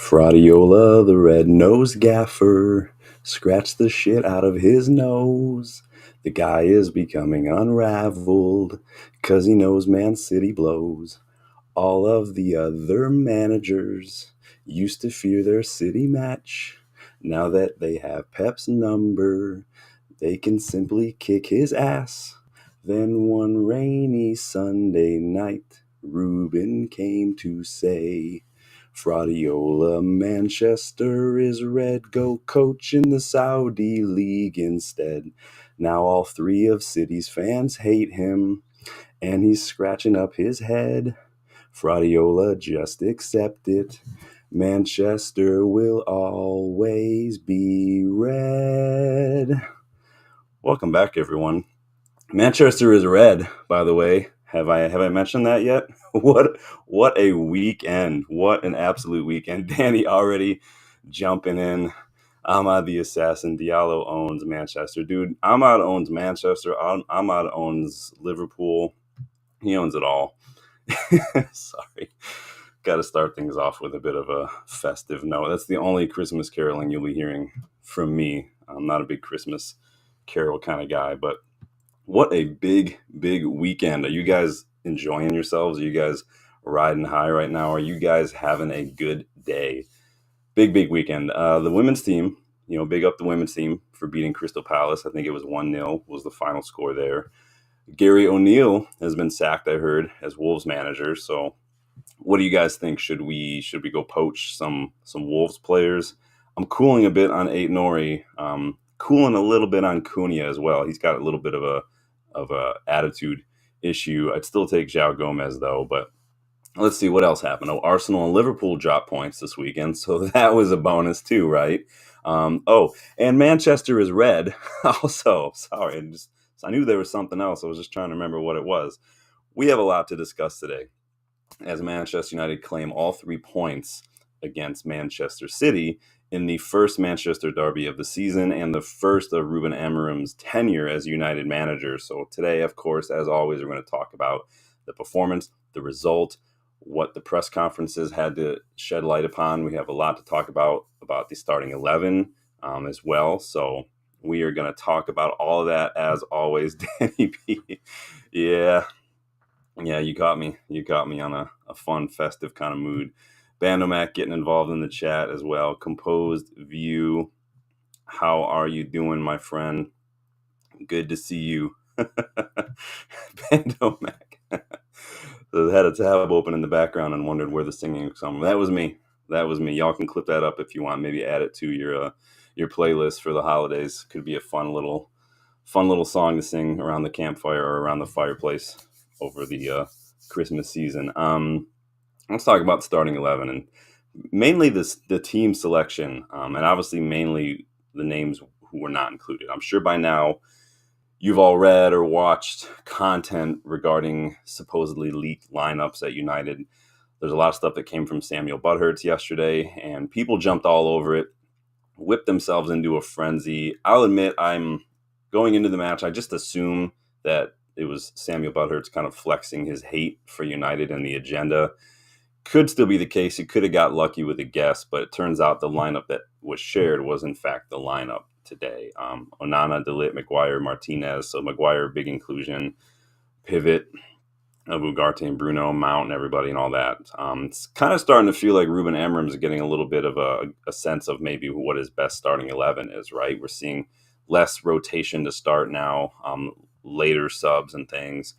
Fraudiola, the red-nosed gaffer, scratched the shit out of his nose. The guy is becoming unraveled, 'cause he knows Man City blows. All of the other managers used to fear their City match. Now that they have Pep's number, they can simply kick his ass. Then one rainy Sunday night, Ruben came to say, Fraudiola, Manchester is red, go coach in the Saudi League instead. Now all three of City's fans hate him, and he's scratching up his head. Fraudiola, just accept it. Manchester will always be red. Welcome back, everyone. Manchester is red, by the way. Have I mentioned that yet? What a weekend. What an absolute weekend. Danny already jumping in. Ahmad the Assassin. Diallo owns Manchester. Dude, Ahmad owns Manchester. Ahmad owns Liverpool. He owns it all. Sorry. Got to start things off with a bit of a festive note. That's the only Christmas caroling you'll be hearing from me. I'm not a big Christmas carol kind of guy, but what a big weekend. Are you guys enjoying yourselves? Are you guys riding high right now? Are you guys having a good day? Big weekend. The women's team, big up the women's team for beating Crystal Palace. I think it was 1-0 was the final score there. Gary O'Neill has been sacked, I heard, as Wolves manager. So what do you guys think? Should we go poach some Wolves players? I'm cooling a bit on Ait-Nouri, cooling a little bit on Cunha as well. He's got a little bit of a attitude issue. I'd still take João Gomez though, but let's see what else happened. Oh, Arsenal and Liverpool dropped points this weekend, so that was a bonus too, right? And Manchester is red. Also, sorry, I knew there was something else. I was just trying to remember what it was. We have a lot to discuss today, as Manchester United claim all 3 points against Manchester City in the first Manchester derby of the season and the first of Ruben Amorim's tenure as United manager. So today, of course, as always, we're going to talk about the performance, the result, what the press conferences had to shed light upon. We have a lot to talk about the starting 11 as well. So we are going to talk about all of that as always. Danny B. Yeah, you got me. You got me on a fun, festive kind of mood. Bandomac getting involved in the chat as well. Composed View. How are you doing, my friend? Good to see you. Bandomac. So I had a tab open in the background and wondered where the singing was from. That was me. Y'all can clip that up if you want. Maybe add it to your playlist for the holidays. Could be a fun little song to sing around the campfire or around the fireplace over the Christmas season. Let's talk about starting 11 and mainly the team selection, and obviously mainly the names who were not included. I'm sure by now you've all read or watched content regarding supposedly leaked lineups at United. There's a lot of stuff that came from Samuel Butthurst yesterday, and people jumped all over it, whipped themselves into a frenzy. I'll admit, I'm going into the match, I just assume that it was Samuel Butthurst kind of flexing his hate for United and the agenda. Could still be the case. He could have got lucky with a guess, but it turns out the lineup that was shared was in fact the lineup today. Onana, De Ligt, Maguire, Martinez. So Maguire, big inclusion. Pivot of Ugarte and Bruno, Mount, and everybody and all that. It's kind of starting to feel like Ruben Amorim is getting a little bit of a sense of maybe what his best starting 11 is, right? We're seeing less rotation to start now, later subs and things.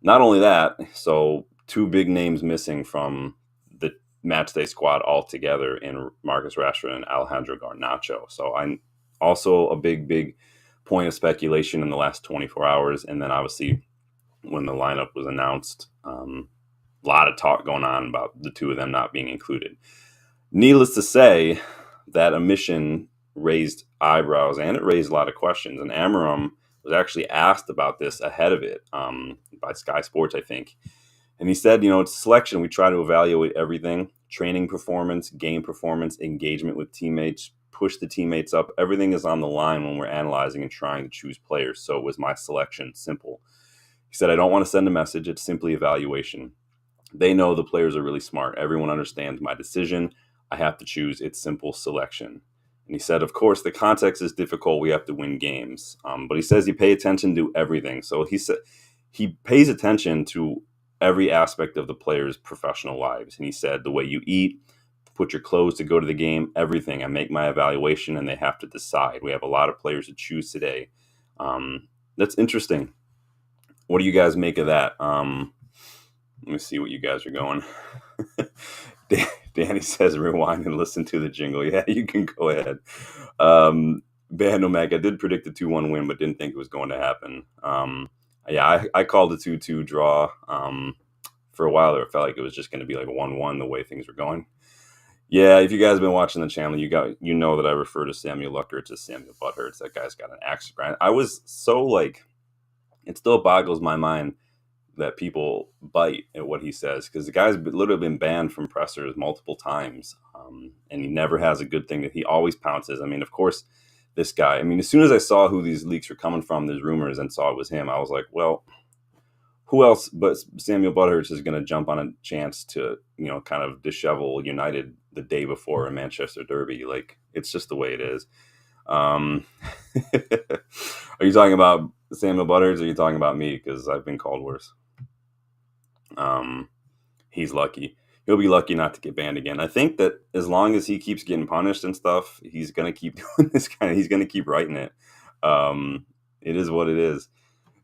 Not only that, so 2 big names missing from the matchday squad altogether in Marcus Rashford and Alejandro Garnacho. So I'm also a big point of speculation in the last 24 hours. And then obviously when the lineup was announced, a lot of talk going on about the 2 of them not being included. Needless to say, that omission raised eyebrows and it raised a lot of questions. And Amorim was actually asked about this ahead of it by Sky Sports, I think. And he said, it's selection. We try to evaluate everything: training performance, game performance, engagement with teammates, push the teammates up. Everything is on the line when we're analyzing and trying to choose players. So it was my selection. Simple. He said, I don't want to send a message. It's simply evaluation. They know the players are really smart. Everyone understands my decision. I have to choose. It's simple selection. And he said, of course, the context is difficult. We have to win games. But he says you pay attention to everything. So he said he pays attention to every aspect of the players' professional lives. And he said the way you eat, put your clothes to go to the game, everything. I make my evaluation and they have to decide. We have a lot of players to choose today. That's interesting. What do you guys make of that? Let me see what you guys are going. Danny says rewind and listen to the jingle. Yeah, you can go ahead. Bando Mac, I did predict a 2-1 win, but didn't think it was going to happen. Yeah, I called a 2-2 draw. For a while there, it felt like it was just going to be like a 1-1 the way things were going. Yeah, if you guys have been watching the channel, you know that I refer to Samuel Luckerts as Samuel Butthurts. That guy's got an axe to grind. I was so like, it still boggles my mind that people bite at what he says, because the guy's literally been banned from pressers multiple times, and he never has a good thing. That he always pounces. I mean, of course, this guy. I mean, as soon as I saw who these leaks were coming from, these rumors, and saw it was him, I was like, well, who else but Samuel Butthurst is going to jump on a chance to, kind of dishevel United the day before a Manchester derby? Like, it's just the way it is. Are you talking about Samuel Butthurst, or are you talking about me? Because I've been called worse. He's lucky. He'll be lucky not to get banned again. I think that as long as he keeps getting punished and stuff, he's going to keep doing this he's going to keep writing it. It is what it is.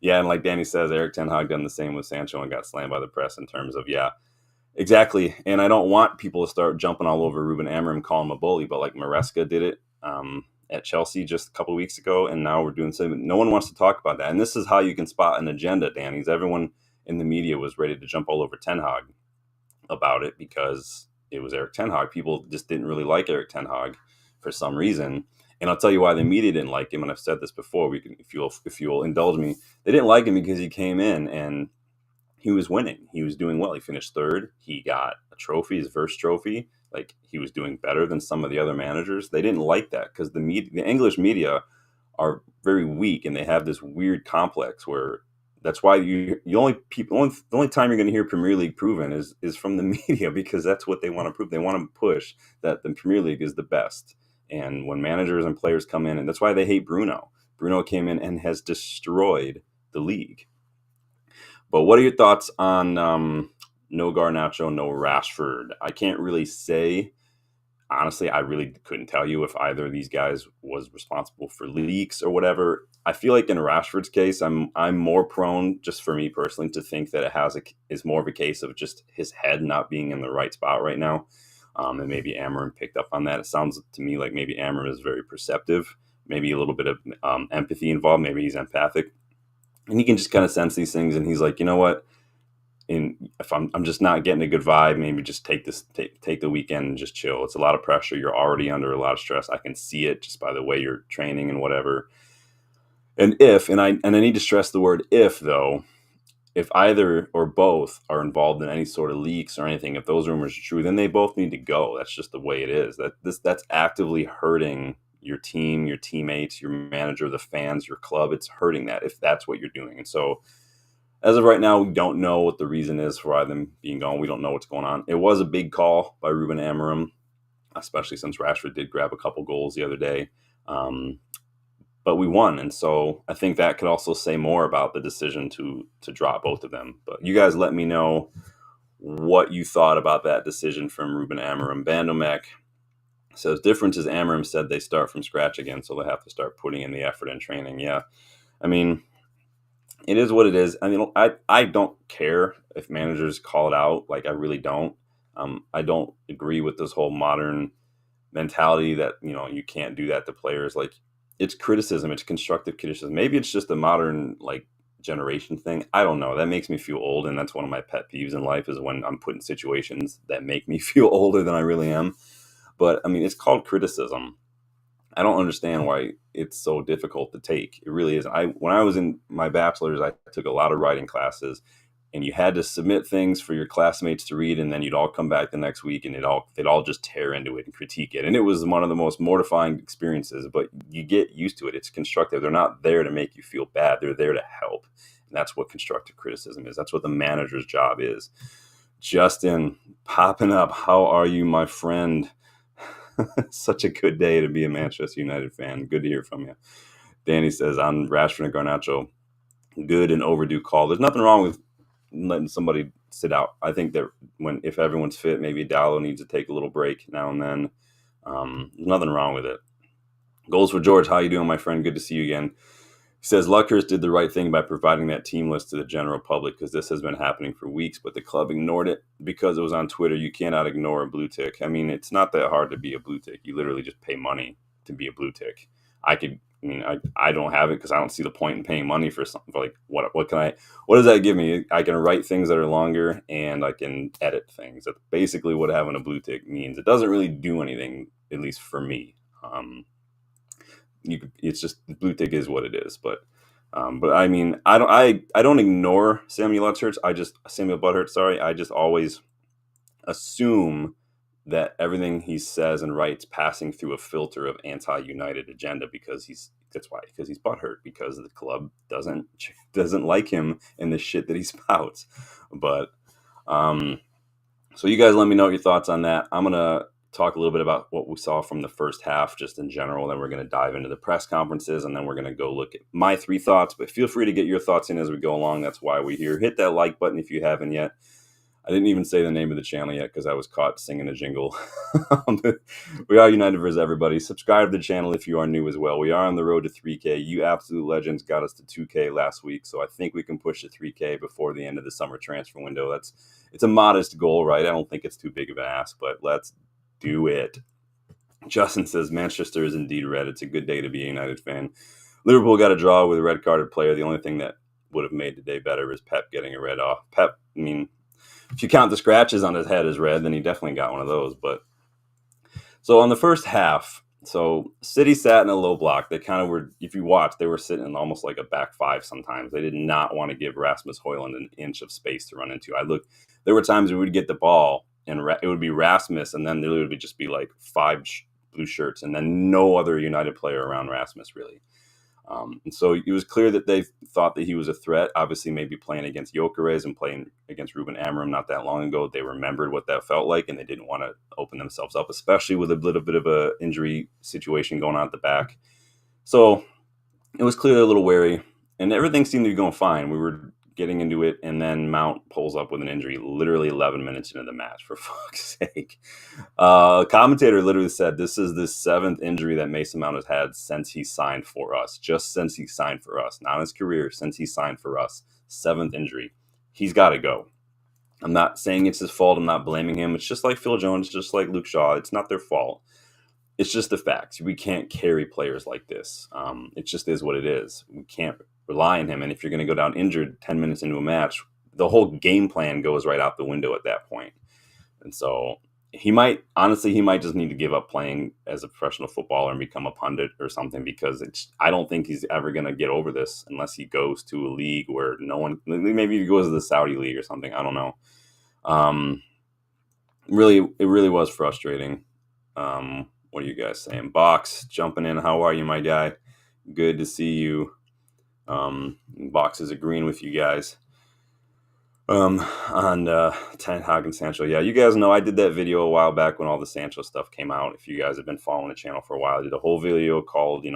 Yeah, and like Danny says, Eric Ten Hag done the same with Sancho and got slammed by the press in terms of, yeah, exactly. And I don't want people to start jumping all over Ruben Amorim, calling him a bully, but like Maresca did it at Chelsea just a couple of weeks ago, and now we're doing something. No one wants to talk about that. And this is how you can spot an agenda, Danny's. Everyone in the media was ready to jump all over Ten Hag about it because it was Eric Ten Hag. People just didn't really like Eric Ten Hag for some reason. And I'll tell you why the media didn't like him. And I've said this before. If you'll indulge me, they didn't like him because he came in and he was winning. He was doing well. He finished third. He got a trophy, his first trophy. Like, he was doing better than some of the other managers. They didn't like that because the English media are very weak, and they have this weird complex where that's why the only time you're going to hear Premier League proven is from the media, because that's what they want to prove. They want to push that the Premier League is the best. And when managers and players come in, and that's why they hate Bruno. Bruno came in and has destroyed the league. But what are your thoughts on no Garnacho, no Rashford? I can't really say. Honestly, I really couldn't tell you if either of these guys was responsible for leaks or whatever. I feel like in Rashford's case, I'm more prone, just for me personally, to think that is more of a case of just his head not being in the right spot right now. And maybe Amorim picked up on that. It sounds to me like maybe Amorim is very perceptive, maybe a little bit of empathy involved. Maybe he's empathic, and he can just kind of sense these things. And he's like, you know what? And if I'm just not getting a good vibe, maybe just take the weekend and just chill. It's a lot of pressure. You're already under a lot of stress. I can see it just by the way you're training and whatever. And I need to stress the word if, though, if either or both are involved in any sort of leaks or anything, if those rumors are true, then they both need to go. That's just the way it is. That's actively hurting your team, your teammates, your manager, the fans, your club. It's hurting that if that's what you're doing. And so, as of right now, we don't know what the reason is for them being gone. We don't know what's going on. It was a big call by Ruben Amorim, especially since Rashford did grab a couple goals the other day. But we won, and so I think that could also say more about the decision to drop both of them. But you guys let me know what you thought about that decision from Ruben Amorim. Bandomek says, difference is Amorim said they start from scratch again, so they have to start putting in the effort and training. Yeah, I mean, it is what it is. I mean, I don't care if managers call it out. Like, I really don't. I don't agree with this whole modern mentality that, you can't do that to players. Like, it's criticism. It's constructive criticism. Maybe it's just a modern, like, generation thing. I don't know. That makes me feel old, and that's one of my pet peeves in life is when I'm put in situations that make me feel older than I really am. But, I mean, it's called criticism. I don't understand why it's so difficult to take. It really is. When I was in my bachelor's, I took a lot of writing classes, and you had to submit things for your classmates to read, and then you'd all come back the next week, and they'd all just tear into it and critique it. And it was one of the most mortifying experiences, but you get used to it. It's constructive. They're not there to make you feel bad. They're there to help. And that's what constructive criticism is. That's what the manager's job is. Justin, popping up. How are you, my friend? Such a good day to be a Manchester United fan. Good to hear from you. Danny says, on Rashford and Garnacho, good and overdue call. There's nothing wrong with letting somebody sit out. I think that if everyone's fit, maybe Dallo needs to take a little break now and then. There's nothing wrong with it. Goals for George. How you doing, my friend? Good to see you again. He says Luckhurst did the right thing by providing that team list to the general public because this has been happening for weeks, but the club ignored it because it was on Twitter. You cannot ignore a blue tick. I mean, it's not that hard to be a blue tick. You literally just pay money to be a blue tick. I don't have it because I don't see the point in paying money for something. Like, what does that give me? I can write things that are longer and I can edit things. That's basically what having a blue tick means. It doesn't really do anything, at least for me. It's just blue tick is what it is. But I mean, I don't ignore Samuel Butthurt. Sorry, I just always assume that everything he says and writes passing through a filter of anti-United agenda because he's butthurt because the club doesn't like him and the shit that he spouts. But so you guys let me know your thoughts on that. I'm gonna talk a little bit about what we saw from the first half just in general. Then we're going to dive into the press conferences and then we're going to go look at my 3 thoughts, but feel free to get your thoughts in as we go along. That's why we're here. Hit that like button if you haven't yet. I didn't even say the name of the channel yet because I was caught singing a jingle. We are United versus everybody. Subscribe to the channel if you are new as well. We are on the road to 3K. You absolute legends got us to 2K last week, so I think we can push to 3K before the end of the summer transfer window. It's a modest goal, right? I don't think it's too big of an ask, but let's do it. Justin says Manchester is indeed red. It's a good day to be a United fan. Liverpool got a draw with a red carded player. The only thing that would have made the day better is Pep getting a red off. Pep, I mean, if you count the scratches on his head as red, then he definitely got one of those. But so on the first half, so City sat in a low block. They kind of were, if you watch, they were sitting in almost like a back 5 sometimes. They did not want to give Rasmus Højlund an inch of space to run into. There were times we would get the ball and it would be Rasmus, and then there would just be like 5 blue shirts, and then no other United player around Rasmus, really. And so it was clear that they thought that he was a threat. Obviously, maybe playing against Gyökeres and playing against Ruben Amorim not that long ago, they remembered what that felt like, and they didn't want to open themselves up, especially with a little bit of a injury situation going on at the back. So it was clearly a little wary, and everything seemed to be going fine. We were getting into it, and then Mount pulls up with an injury literally 11 minutes into the match, for fuck's sake. A commentator literally said this is the 7th injury that Mason Mount has had since he signed for us. Just since he signed for us. Not in his career, since he signed for us. 7th injury. He's got to go. I'm not saying it's his fault. I'm not blaming him. It's just like Phil Jones, just like Luke Shaw. It's not their fault. It's just the facts. We can't carry players like this. It just is what it is. We can't rely on him. And if you're going to go down injured 10 minutes into a match, the whole game plan goes right out the window at that point. And so he might just need to give up playing as a professional footballer and become a pundit or something, because I don't think he's ever going to get over this unless he goes to a league where maybe he goes to the Saudi league or something. I don't know. It really was frustrating. What are you guys saying? Box jumping in. How are you, my guy? Good to see you. Box is agreeing with you guys on Ten Hag and Sancho. Yeah, you guys know I did that video a while back when all the Sancho stuff came out. If you guys have been following the channel for a while, I did a whole video called,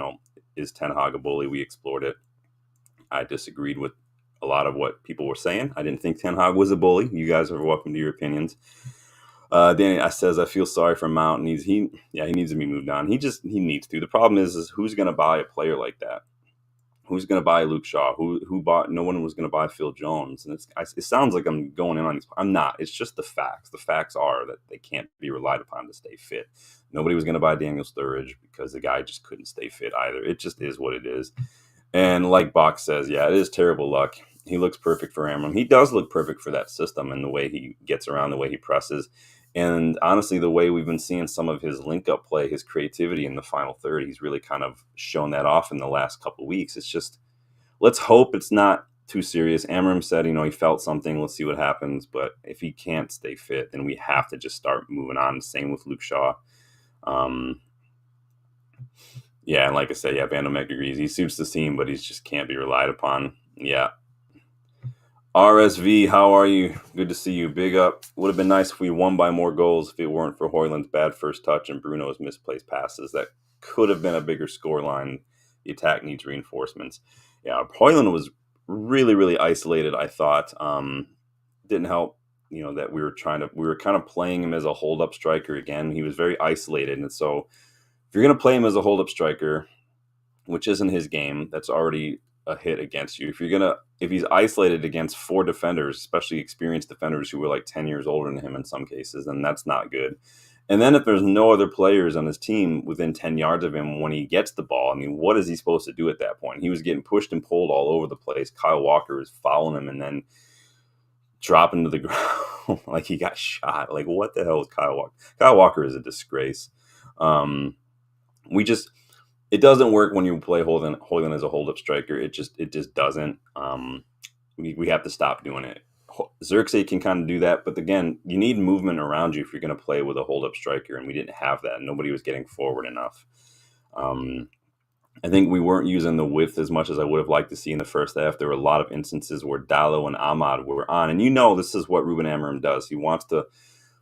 Is Ten Hag a Bully? We explored it. I disagreed with a lot of what people were saying. I didn't think Ten Hag was a bully. You guys are welcome to your opinions. Danny says, I feel sorry for Mount. He needs to be moved on. He needs to. The problem is who's going to buy a player like that? Who's going to buy Luke Shaw? Who bought? No one was going to buy Phil Jones. And it sounds like I'm going in on these. I'm not. It's just the facts. The facts are that they can't be relied upon to stay fit. Nobody was going to buy Daniel Sturridge because the guy just couldn't stay fit either. It just is what it is. And like Box says, yeah, it is terrible luck. He looks perfect for Amorim. He does look perfect for that system and the way he gets around, the way he presses. And honestly, the way we've been seeing some of his link-up play, his creativity in the final third, he's really kind of shown that off in the last couple of weeks. It's just, let's hope it's not too serious. Amorim said, he felt something. Let's see what happens. But if he can't stay fit, then we have to just start moving on. Same with Luke Shaw. Yeah, and like I said, Van de Beek agrees. He suits the team, but he just can't be relied upon. Yeah. RSV, how are you? Good to see you. Big up. Would have been nice if we won by more goals if it weren't for Hoyland's bad first touch and Bruno's misplaced passes. That could have been a bigger scoreline. The attack needs reinforcements. Yeah, Hoyland was really, really isolated, I thought. Didn't help, that we were kind of playing him as a hold-up striker again. He was very isolated. And so if you're going to play him as a hold-up striker, which isn't his game, that's already a hit against you. If he's isolated against four defenders, especially experienced defenders who were like 10 years older than him in some cases, then that's not good. And then if there's no other players on his team within 10 yards of him when he gets the ball, I mean, what is he supposed to do at that point? He was getting pushed and pulled all over the place. Kyle Walker was following him and then dropping to the ground like he got shot. Like, what the hell is Kyle Walker? Kyle Walker is a disgrace. It doesn't work when you play Hoyland as a hold-up striker. It just doesn't. We have to stop doing it. Xerxes can kind of do that, but again, you need movement around you if you're going to play with a hold-up striker, and we didn't have that. Nobody was getting forward enough. I think we weren't using the width as much as I would have liked to see in the first half. There were a lot of instances where Dallo and Ahmad were on, and this is what Ruben Amorim does. He wants to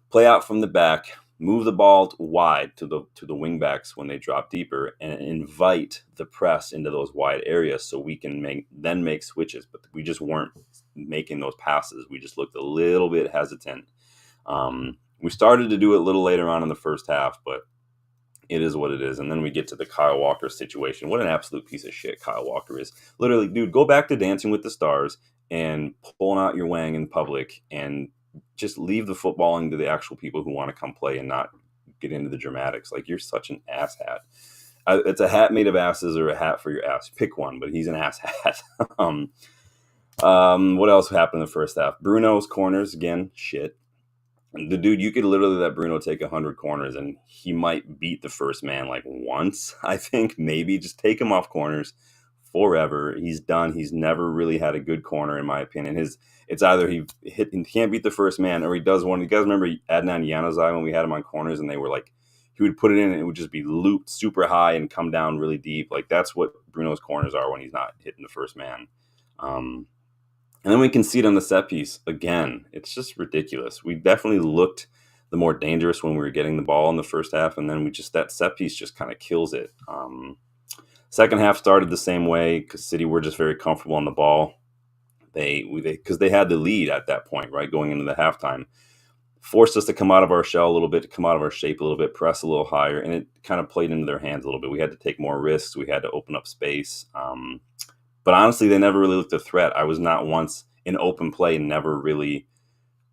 play out from the back, move the ball wide to the wing backs when they drop deeper, and invite the press into those wide areas so we can make switches. But we just weren't making those passes. We just looked a little bit hesitant. We started to do it a little later on in the first half, but it is what it is. And then we get to the Kyle Walker situation. What an absolute piece of shit Kyle Walker is. Literally, dude, go back to Dancing with the Stars and pulling out your wang in public and just leave the footballing to the actual people who want to come play and not get into the dramatics. Like, you're such an ass hat. It's a hat made of asses or a hat for your ass. Pick one, but he's an ass hat. What else happened in the first half? Bruno's corners, again, shit. The dude, you could literally let Bruno take 100 corners and he might beat the first man like once, I think, maybe. Just take him off corners forever. He's done. He's never really had a good corner, in my opinion. It's either he can't beat the first man or he does one. You guys remember Adnan Januzaj when we had him on corners and they were like, he would put it in and it would just be looped super high and come down really deep. Like, that's what Bruno's corners are when he's not hitting the first man. And then we concede on the set piece again. It's just ridiculous. We definitely looked the more dangerous when we were getting the ball in the first half, and then that set piece just kind of kills it. Second half started the same way because City were just very comfortable on the ball. Because they had the lead at that point, right, going into the halftime, forced us to come out of our shell a little bit, to come out of our shape a little bit, press a little higher, and it kind of played into their hands a little bit. We had to take more risks. We had to open up space. But honestly, they never really looked a threat. I was not once in open play, never really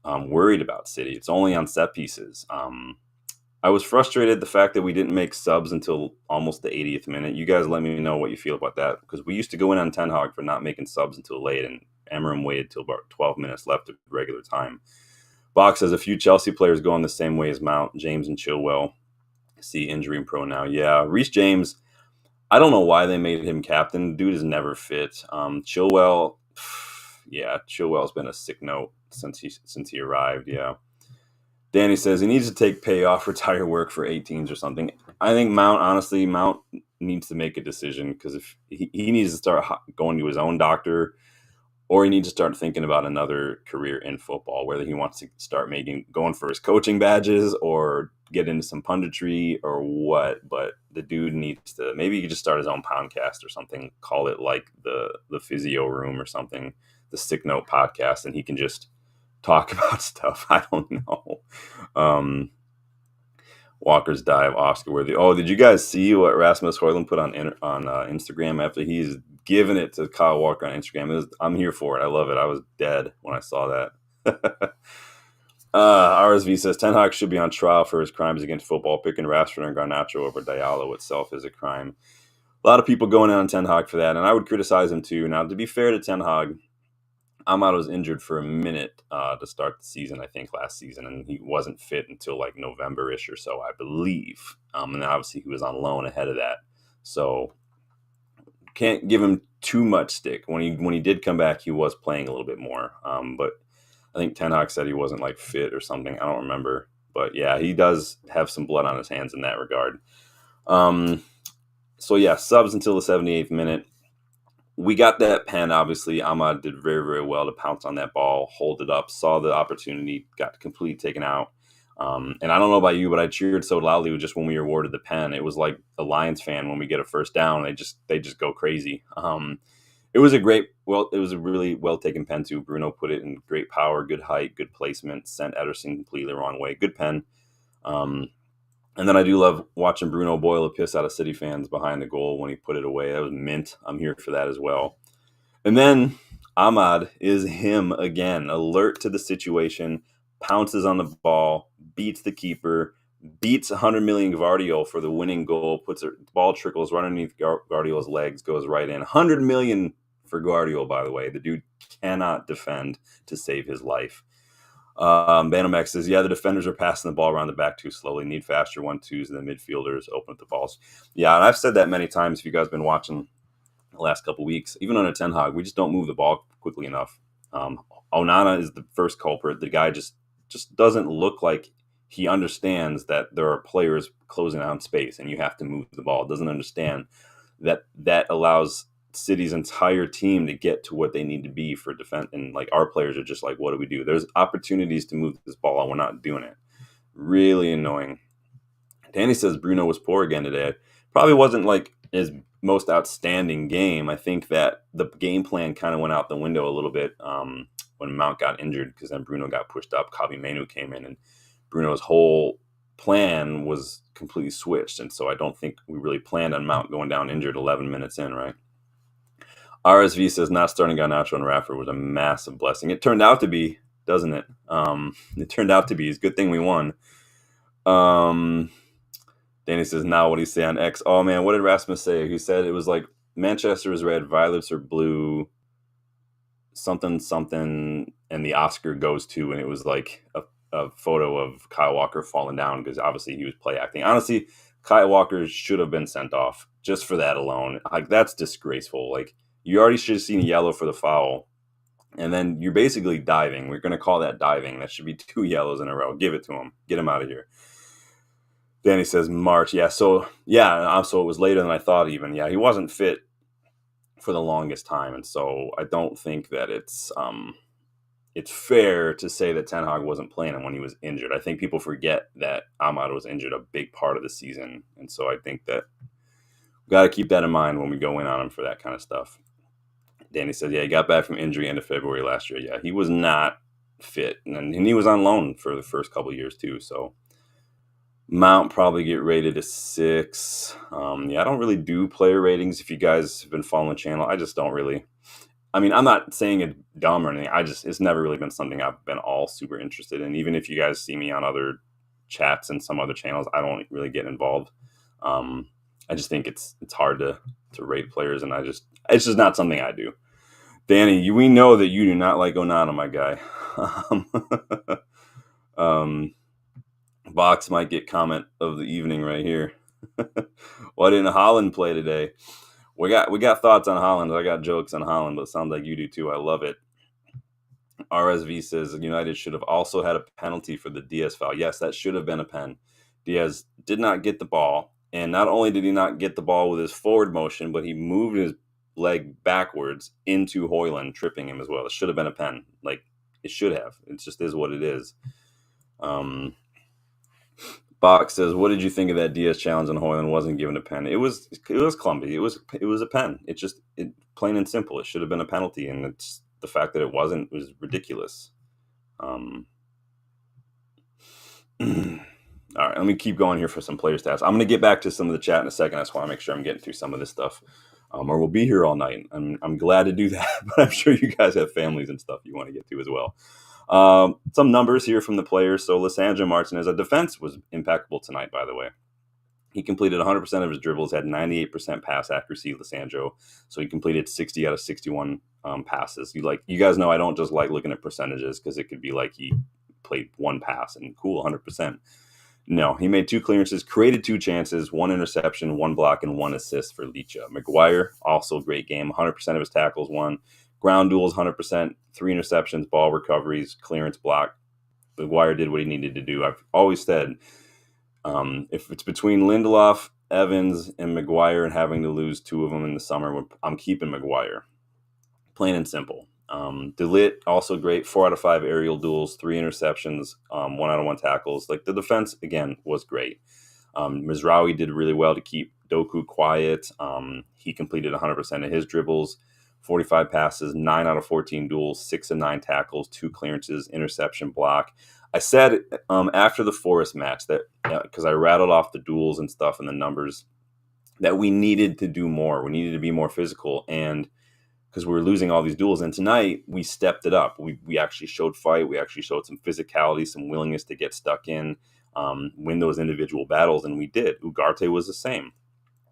worried about City. It's only on set pieces. I was frustrated at the fact that we didn't make subs until almost the 80th minute. You guys let me know what you feel about that, because we used to go in on Ten Hag for not making subs until late, and Amorim waited till about 12 minutes left of regular time. Box says a few Chelsea players going the same way as Mount, James and Chilwell. See, injury prone now. Yeah, Reece James, I don't know why they made him captain. Dude is never fit. Chilwell's been a sick note since he arrived. Yeah. Danny says he needs to take pay off, retire work for 8 teams or something. I think Mount needs to make a decision, because if he needs to start going to his own doctor, or he needs to start thinking about another career in football, whether he wants to start going for his coaching badges or get into some punditry or what. But the dude needs to, maybe he could just start his own podcast or something, call it like the physio room or something, the Sick Note podcast, and he can just talk about stuff. I don't know. Walker's dive, Oscar worthy. Oh, did you guys see what Rasmus Højlund put on Instagram after he's given it to Kyle Walker on Instagram? I'm here for it. I love it. I was dead when I saw that. RSV says Ten Hag should be on trial for his crimes against football. Picking Rashford and Garnacho over Diallo itself is a crime. A lot of people going in on Ten Hag for that, and I would criticize him too. Now, to be fair to Ten Hag, Ahmad was injured for a minute to start the season, I think, last season, and he wasn't fit until like November-ish or so, I believe. And then obviously he was on loan ahead of that, so can't give him too much stick. When he did come back, he was playing a little bit more. But I think Ten Hag said he wasn't like fit or something. I don't remember, but yeah, he does have some blood on his hands in that regard. So yeah, subs until the 78th minute. we got that pen. Obviously, Ahmad did very, very well to pounce on that ball, hold it up, saw the opportunity, got completely taken out. And I don't know about you, but I cheered so loudly just when we awarded the pen. It was like a Lions fan when we get a first down. They just go crazy. It was it was a really well taken pen too. Bruno put it in great power, good height, good placement, sent Ederson completely the wrong way. Good pen. Um, and then I do love watching Bruno boil a piss out of City fans behind the goal when he put it away. That was mint. I'm here for that as well. And then Ahmad is him again, alert to the situation, pounces on the ball, beats the keeper, beats 100 million Gvardiol for the winning goal, puts the ball trickles right underneath Guardiola's legs, goes right in. 100 million for Guardiola, by the way. The dude cannot defend to save his life. Banomax says, yeah, the defenders are passing the ball around the back too slowly. Need faster 1-2s, and the midfielders open up the balls. Yeah, and I've said that many times if you guys have been watching the last couple of weeks. Even under Ten Hag, we just don't move the ball quickly enough. Onana is the first culprit. The guy just doesn't look like he understands that there are players closing out space and you have to move the ball. Doesn't understand that allows City's entire team to get to what they need to be for defense. And like our players are just like, what do we do? There's opportunities to move this ball and we're not doing it. Really annoying. Danny says Bruno was poor again today. Probably wasn't like his most outstanding game. I think that the game plan kind of went out the window a little bit when Mount got injured, because then Bruno got pushed up. Kabi Manu came in, and Bruno's whole plan was completely switched. And so I don't think we really planned on Mount going down injured 11 minutes in, right? RSV says not starting Garnacho and Rashford was a massive blessing. It turned out to be, doesn't it? It turned out to be. It's a good thing we won. Danny says, now what do you say on X? Oh, man, what did Rasmus say? He said it was like Manchester is red, violets are blue, something, something, and the Oscar goes to, and it was like a photo of Kyle Walker falling down because obviously he was play acting. Honestly, Kyle Walker should have been sent off just for that alone. Like, that's disgraceful. Like, you already should have seen yellow for the foul, and then you're basically diving. We're going to call that diving. That should be 2 yellows in a row. Give it to him. Get him out of here. Danny says March. Yeah, so it was later than I thought even. Yeah, he wasn't fit for the longest time. And so I don't think that it's fair to say that Ten Hag wasn't playing him when he was injured. I think people forget that Ahmad was injured a big part of the season. And so I think that we got to keep that in mind when we go in on him for that kind of stuff. Danny said, yeah, he got back from injury end of February last year. Yeah, he was not fit. And he was on loan for the first couple of years too. So Mount probably get rated a 6. I don't really do player ratings. If you guys have been following the channel, I just don't really. I mean, I'm not saying it dumb or anything. It's never really been something I've been all super interested in. Even if you guys see me on other chats and some other channels, I don't really get involved. I just think it's hard to rate players, and it's just not something I do. Danny, we know that you do not like Onana, my guy. Box might get comment of the evening right here. Why didn't Haaland play today? We got thoughts on Haaland. I got jokes on Haaland, but it sounds like you do too. I love it. RSV says United should have also had a penalty for the Diaz foul. Yes, that should have been a pen. Diaz did not get the ball, and not only did he not get the ball with his forward motion, but he moved his leg backwards into Højlund, tripping him as well. It should have been a pen. Like, it should have. It just is what it is. Box says, what did you think of that Diaz challenge on Højlund wasn't given a pen? It was clumsy. It was a pen. It plain and simple. It should have been a penalty, and it's the fact that it wasn't was ridiculous. All right, let me keep going here for some player stats. I'm going to get back to some of the chat in a second. I just want to make sure I'm getting through some of this stuff, or we'll be here all night. I'm glad to do that, but I'm sure you guys have families and stuff you want to get to as well. Some numbers here from the players. So Lisandro Martinez, a defense was impeccable tonight, by the way. He completed 100% of his dribbles, had 98% pass accuracy, Lisandro. So he completed 60 out of 61 passes. You guys know I don't just like looking at percentages because it could be like he played one pass and cool, 100%. No, he made 2 clearances, created 2 chances, 1 interception, 1 block, and 1 assist for Licha. Maguire, also a great game, 100% of his tackles won. Ground duels, 100%, 3 interceptions, ball recoveries, clearance block. Maguire did what he needed to do. I've always said, if it's between Lindelof Evans and Maguire and having to lose two of them in the summer, I'm keeping Maguire. Plain and simple. De Ligt, also great. 4 out of 5 aerial duels, 3 interceptions, 1 out of 1 tackles. Like, the defense, again, was great. Mizraoui did really well to keep Doku quiet. He completed 100% of his dribbles, 45 passes, 9 out of 14 duels, 6 of 9 tackles, 2 clearances, interception, block. I said after the Forest match that, because I rattled off the duels and stuff and the numbers, that we needed to do more. We needed to be more physical, and because we were losing all these duels. And tonight we stepped it up. We actually showed fight. We actually showed some physicality, some willingness to get stuck in, win those individual battles, and we did. Ugarte was the same.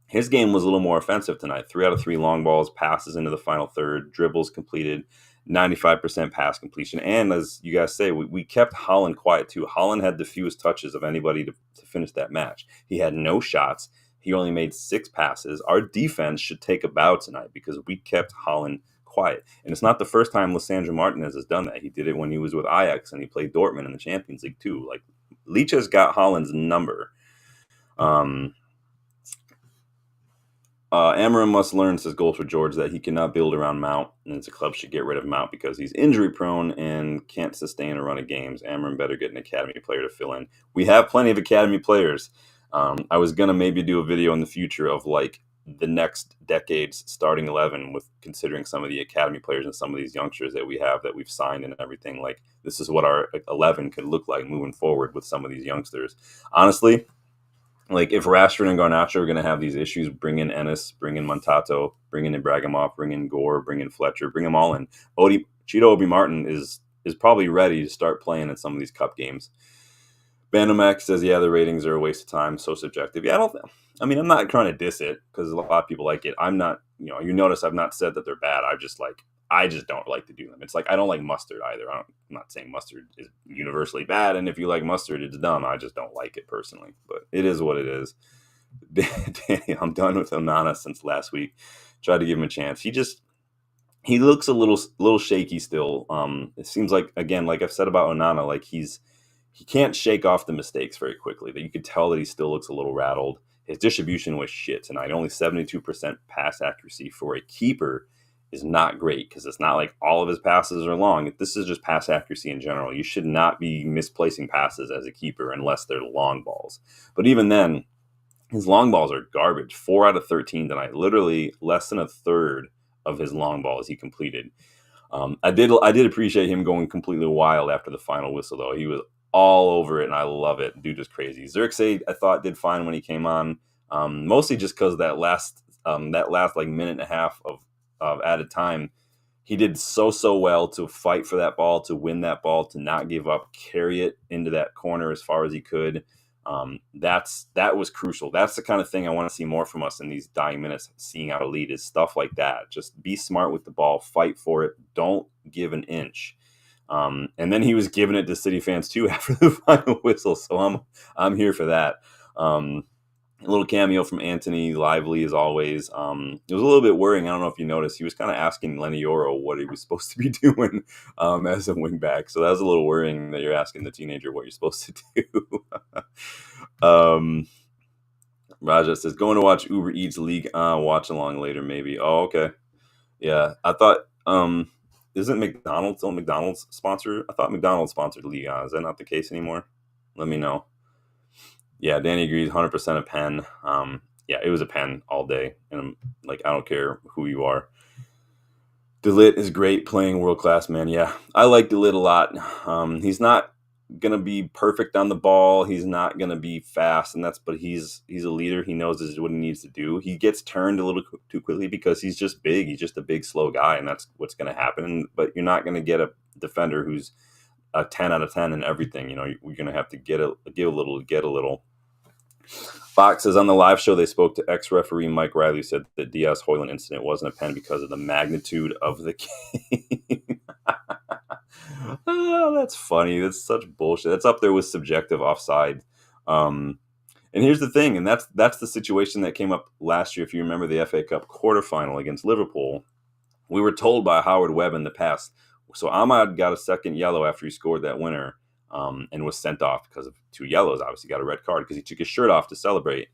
His game was a little more offensive tonight. 3 out of 3 long balls, passes into the final third, dribbles completed, 95% pass completion. And as you guys say, we kept Haaland quiet too. Haaland had the fewest touches of anybody to finish that match. He had no shots. He only made 6 passes. Our defense should take a bow tonight because we kept Haaland quiet. And it's not the first time Lisandro Martinez has done that. He did it when he was with Ajax and he played Dortmund in the Champions League too. Like, Leach has got Haaland's number. Amorim must learn, says Goals for George, that he cannot build around Mount, and the club should get rid of Mount because he's injury prone and can't sustain a run of games. Amorim better get an academy player to fill in. We have plenty of academy players. I was going to maybe do a video in the future of like the next decade's starting 11 with considering some of the academy players and some of these youngsters that we have that we've signed and everything. Like, this is what our 11 could look like moving forward with some of these youngsters. Honestly, like, if Rashford and Garnacho are going to have these issues, bring in Ennis, bring in Montato, bring in Ibrahimov, bring in Gore, bring in Fletcher, bring them all in. Cheeto Obi Martin is probably ready to start playing in some of these cup games. Bandomac says, yeah, the ratings are a waste of time, so subjective. Yeah, I'm not trying to diss it because a lot of people like it. I'm not, you notice I've not said that they're bad. I just don't like to do them. It's like, I don't like mustard either. I'm not saying mustard is universally bad, and if you like mustard, it's dumb. I just don't like it personally, but it is what it is. Danny, I'm done with Onana since last week. Tried to give him a chance. He looks a little shaky still. It seems like, again, like I've said about Onana, like he can't shake off the mistakes very quickly. That you could tell that he still looks a little rattled. His distribution was shit tonight. Only 72% pass accuracy for a keeper is not great because it's not like all of his passes are long. This is just pass accuracy in general. You should not be misplacing passes as a keeper unless they're long balls. But even then, his long balls are garbage. 4 out of 13 tonight. Literally less than a third of his long balls he completed. I did appreciate him going completely wild after the final whistle, though. He was all over it, and I love it. Dude is crazy. Xerxes, I thought, did fine when he came on, mostly just because that last like minute and a half of added time, he did so well to fight for that ball, to win that ball, to not give up, carry it into that corner as far as he could. That was crucial. That's the kind of thing I want to see more from us in these dying minutes, seeing out a lead, is stuff like that. Just be smart with the ball, fight for it, don't give an inch. And then he was giving it to City fans too after the final whistle, so I'm here for that. A little cameo from Anthony, lively as always. It was a little bit worrying. I don't know if you noticed. He was kind of asking Lenny Yoro what he was supposed to be doing as a wingback. So that was a little worrying that you're asking the teenager what you're supposed to do. Raja says, going to watch Uber Eats League. Watch along later, maybe. Oh, okay. Yeah, I thought, isn't McDonald's still McDonald's sponsor? I thought McDonald's sponsored League. Is that not the case anymore? Let me know. Yeah, Danny agrees, 100% a pen. Yeah, it was a pen all day. And I don't care who you are. De Ligt is great, playing world-class, man. Yeah, I like De Ligt a lot. He's not going to be perfect on the ball. He's not going to be fast, but he's a leader. He knows this is what he needs to do. He gets turned a little too quickly because he's just big. He's just a big, slow guy, and that's what's going to happen. But you're not going to get a defender who's a 10 out of 10 and everything. We're going to have to give a little to get a little. Fox says, on the live show, they spoke to ex-referee Mike Riley, who said the Diaz-Hoyland incident wasn't a pen because of the magnitude of the game. Oh, that's funny. That's such bullshit. That's up there with subjective offside. And here's the thing, and that's the situation that came up last year. If you remember the FA Cup quarterfinal against Liverpool, we were told by Howard Webb in the past. So Ahmad got a second yellow after he scored that winner, and was sent off because of 2 yellows. Obviously got a red card because he took his shirt off to celebrate.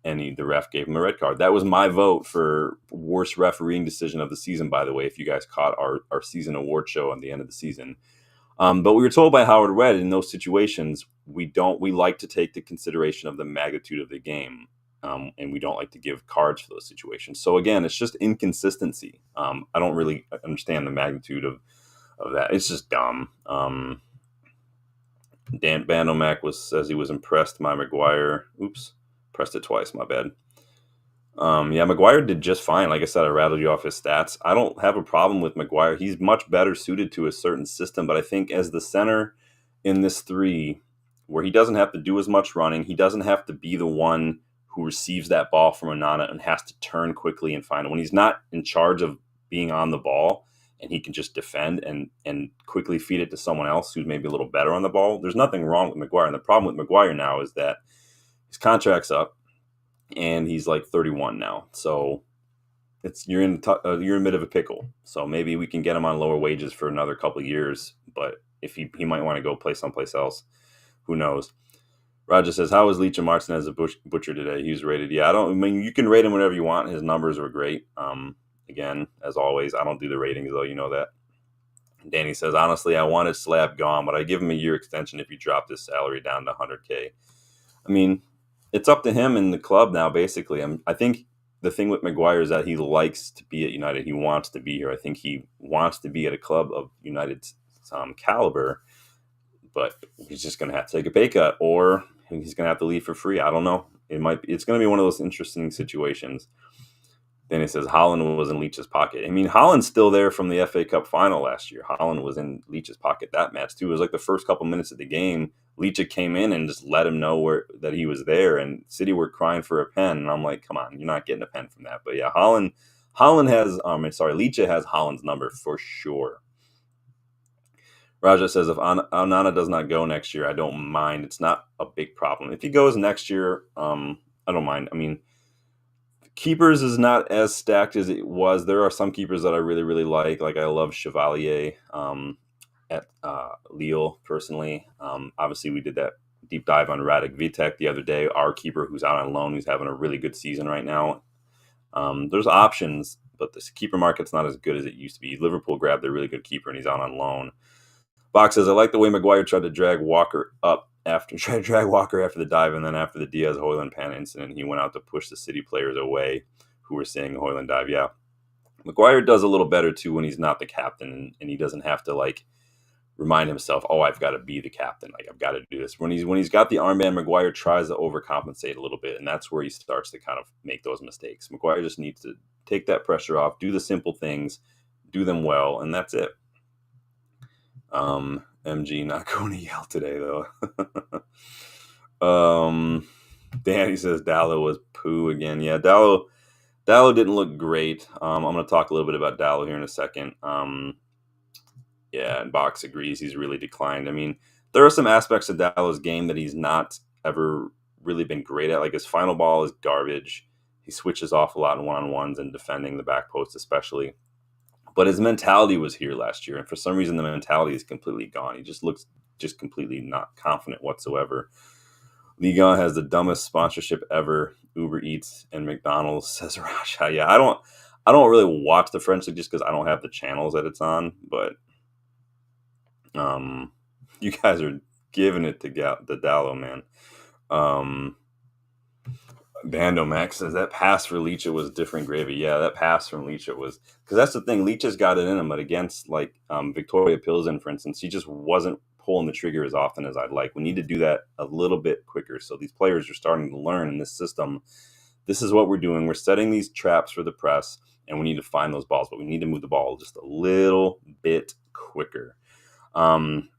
and the ref gave him a red card. That was my vote for worst refereeing decision of the season, by the way, if you guys caught our season award show on the end of the season. But we were told by Howard Red in those situations, we like to take the consideration of the magnitude of the game. And we don't like to give cards for those situations. So again, it's just inconsistency. I don't really understand the magnitude of that. It's just dumb. Dan Bandomac says he was impressed by Maguire. Oops, pressed it twice. My bad. Yeah, Maguire did just fine. Like I said, I rattled you off his stats. I don't have a problem with Maguire. He's much better suited to a certain system, but I think as the center in this three, where he doesn't have to do as much running, he doesn't have to be the one who receives that ball from Onana and has to turn quickly and find it. When he's not in charge of being on the ball and he can just defend and quickly feed it to someone else who's maybe a little better on the ball, there's nothing wrong with Maguire. And the problem with Maguire now is that his contract's up, and he's like 31 now. So you're in a bit of a pickle. So maybe we can get him on lower wages for another couple of years. But if he might want to go play someplace else, who knows? Roger says, "How was Leach and Martinez a butcher today?" He was rated. Yeah, you can rate him whatever you want. His numbers were great. Again, as always, I don't do the ratings though. You know that. Danny says, "Honestly, I wanted Slab gone, but I give him a year extension if you drop his salary down to 100K. I mean, it's up to him and the club now, basically. I think the thing with Maguire is that he likes to be at United. He wants to be here. I think he wants to be at a club of United's caliber, but he's just going to have to take a pay cut, or he's going to have to leave for free. I don't know. It's going to be one of those interesting situations. Then it says Haaland was in Leach's pocket. I mean, Haaland's still there from the FA Cup final last year. Haaland was in Leach's pocket that match too. It was like the first couple minutes of the game, Leach came in and just let him know that he was there, and City were crying for a pen. And I'm like, come on, you're not getting a pen from that. But yeah, Leach has Haaland's number for sure. Raja says, if Onana does not go next year, I don't mind. It's not a big problem. If he goes next year, I don't mind. I mean, keepers is not as stacked as it was. There are some keepers that I really, really like. Like I love Chevalier at Lille, personally. Obviously, we did that deep dive on Radik Vitek the other day. Our keeper who's out on loan, who's having a really good season right now. There's options, but this keeper market's not as good as it used to be. Liverpool grabbed a really good keeper, and he's out on loan. Box says, I like the way Maguire tried to drag Walker after the dive, and then after the Diaz-Højlund pan incident, he went out to push the City players away who were seeing Højlund dive. Yeah, Maguire does a little better too when he's not the captain, and he doesn't have to remind himself, oh, I've got to be the captain. I've got to do this. When he's got the armband, Maguire tries to overcompensate a little bit, and that's where he starts to kind of make those mistakes. Maguire just needs to take that pressure off, do the simple things, do them well, and that's it. MG not going to yell today though. Danny says Dallo was poo again. Yeah, Dallo didn't look great. I'm going to talk a little bit about Dallo here in a second. Yeah, and Box agrees he's really declined. I mean, there are some aspects of Dallo's game that he's not ever really been great at. Like his final ball is garbage. He switches off a lot in one-on-ones and defending the back post especially. But his mentality was here last year, and for some reason the mentality is completely gone. He just looks completely not confident whatsoever. Ligue 1 has the dumbest sponsorship ever. Uber Eats and McDonald's, says Raja. Yeah, I don't really watch the French League just because I don't have the channels that it's on. But you guys are giving it to the Dallo, man. Bando Max says that pass for Leach was different gravy. Yeah, that pass from Leach was, because that's the thing. Leach has got it in him, but against Victoria Pilsen, for instance, he just wasn't pulling the trigger as often as I'd like. We need to do that a little bit quicker. So these players are starting to learn in this system. This is what we're doing. We're setting these traps for the press, and we need to find those balls, but we need to move the ball just a little bit quicker. And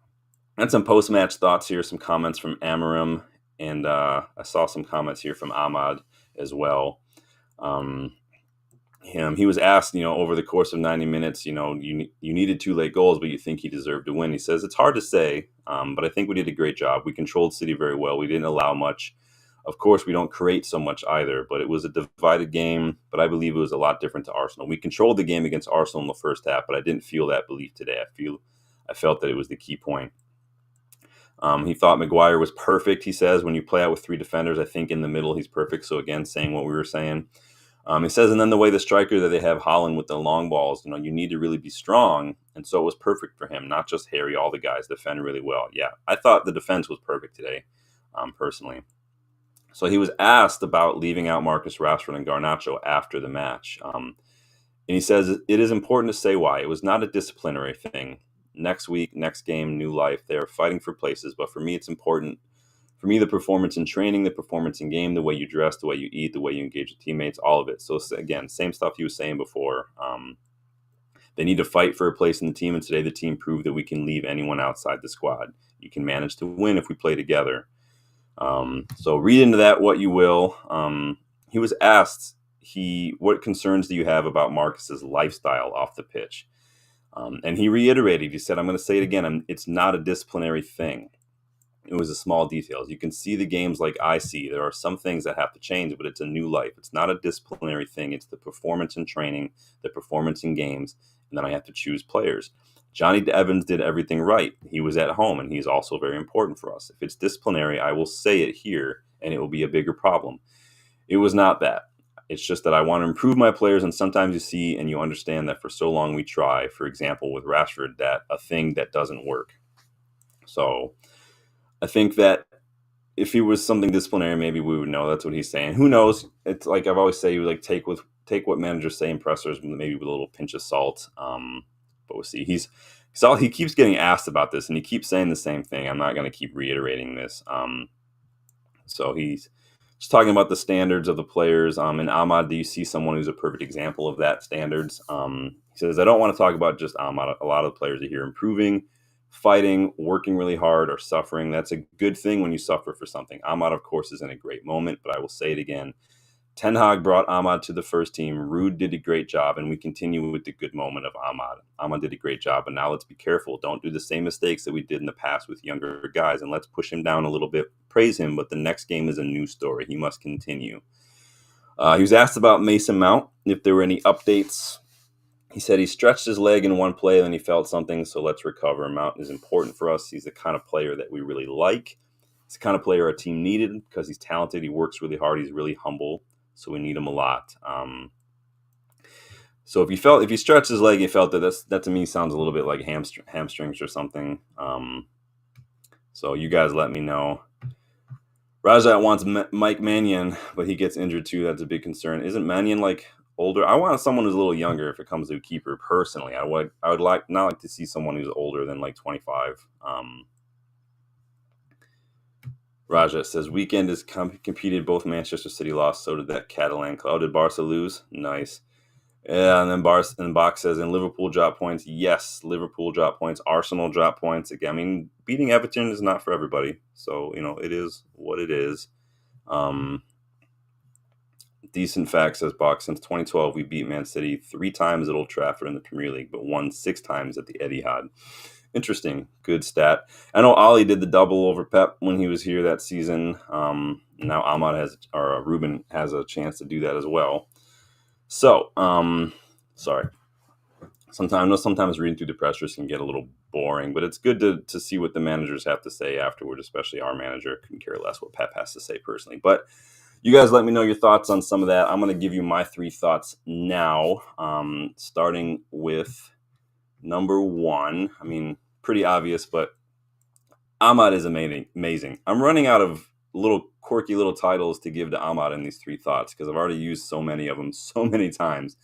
some post-match thoughts here, some comments from Amorim. And I saw some comments here from Ahmad as well. He was asked, over the course of 90 minutes, you needed 2 late goals, but you think he deserved to win. He says, it's hard to say, but I think we did a great job. We controlled City very well. We didn't allow much. Of course, we don't create so much either, but it was a divided game. But I believe it was a lot different to Arsenal. We controlled the game against Arsenal in the first half, but I didn't feel that belief today. I felt that it was the key point. He thought Maguire was perfect, he says. When you play out with three defenders, I think in the middle he's perfect. So again, saying what we were saying. He says, and then the way the striker that they have, Holland, with the long balls, you need to really be strong. And so it was perfect for him, not just Harry. All the guys defend really well. Yeah, I thought the defense was perfect today, personally. So he was asked about leaving out Marcus Rashford and Garnacho after the match. And he says, it is important to say why. It was not a disciplinary thing. Next week, next game, new life. They are fighting for places. But for me, it's important. For me, the performance in training, the performance in game, the way you dress, the way you eat, the way you engage with teammates, all of it. So again, same stuff he was saying before. They need to fight for a place in the team. And today the team proved that we can leave anyone outside the squad. You can manage to win if we play together. So read into that what you will. He was asked, what concerns do you have about Marcus's lifestyle off the pitch? And he reiterated, he said, I'm going to say it again, it's not a disciplinary thing. It was the small details. You can see the games like I see. There are some things that have to change, but it's a new life. It's not a disciplinary thing. It's the performance in training, the performance in games, and then I have to choose players. Johnny Evans did everything right. He was at home, and he's also very important for us. If it's disciplinary, I will say it here, and it will be a bigger problem. It was not that. It's just that I want to improve my players, and sometimes you see and you understand that for so long we try, for example, with Rashford, that a thing that doesn't work. So I think that if he was something disciplinary, maybe we would know. That's what he's saying. Who knows? It's like I've always said, you like take what managers say in pressers, maybe with a little pinch of salt. But we'll see. He keeps getting asked about this, and he keeps saying the same thing. I'm not going to keep reiterating this. So he's just talking about the standards of the players. And Ahmad, do you see someone who's a perfect example of that standards? He says, I don't want to talk about just Ahmad. A lot of the players are here improving, fighting, working really hard, or suffering. That's a good thing when you suffer for something. Ahmad, of course, is in a great moment, but I will say it again. Ten Hag brought Ahmad to the first team. Ruud did a great job, and we continue with the good moment of Ahmad. Ahmad did a great job, but now let's be careful. Don't do the same mistakes that we did in the past with younger guys, and let's push him down a little bit. Praise him, but the next game is a new story. He must continue. He was asked about Mason Mount, if there were any updates. He said he stretched his leg in one play, then he felt something, so let's recover. Mount is important for us. He's the kind of player that we really like. He's the kind of player our team needed because he's talented. He works really hard. He's really humble. So we need him a lot. So if he stretched his leg, he felt that to me sounds a little bit like hamstrings or something. So you guys let me know. Rajat wants Mike Mannion, but he gets injured too. That's a big concern. Isn't Mannion like older? I want someone who's a little younger if it comes to a keeper. Personally, I would not like to see someone who's older than like 25. Raja says, weekend is competed. Both Manchester City lost. So did that Catalan club. Did Barca lose? Nice. Yeah, and then Bach says, and Liverpool drop points. Yes, Liverpool drop points. Arsenal drop points. Again, I mean, beating Everton is not for everybody. So, it is what it is. Decent fact, says Bach, since 2012, we beat Man City 3 times at Old Trafford in the Premier League, but won 6 times at the Etihad. Interesting. Good stat. I know Ali did the double over Pep when he was here that season. Now Ruben has a chance to do that as well. So, sorry. Sometimes reading through the pressers can get a little boring, but it's good to see what the managers have to say afterward, especially our manager. Couldn't care less what Pep has to say personally. But you guys let me know your thoughts on some of that. I'm going to give you my 3 thoughts now, starting with number 1. I mean, pretty obvious, but Ahmad is amazing. I'm running out of quirky little titles to give to Ahmad in these 3 thoughts because I've already used so many of them so many times.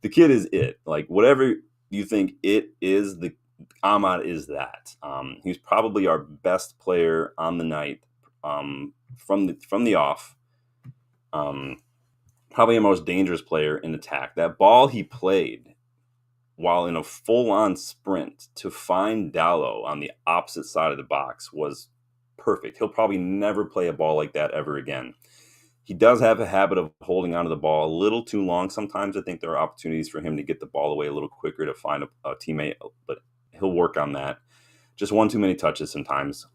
The kid is it. Like, whatever you think it is, Ahmad is that. He's probably our best player on the night from the off. Probably our most dangerous player in attack. That ball he played while in a full-on sprint to find Dalot on the opposite side of the box was perfect. He'll probably never play a ball like that ever again. He does have a habit of holding onto the ball a little too long. Sometimes I think there are opportunities for him to get the ball away a little quicker to find a teammate, but he'll work on that. Just one too many touches sometimes.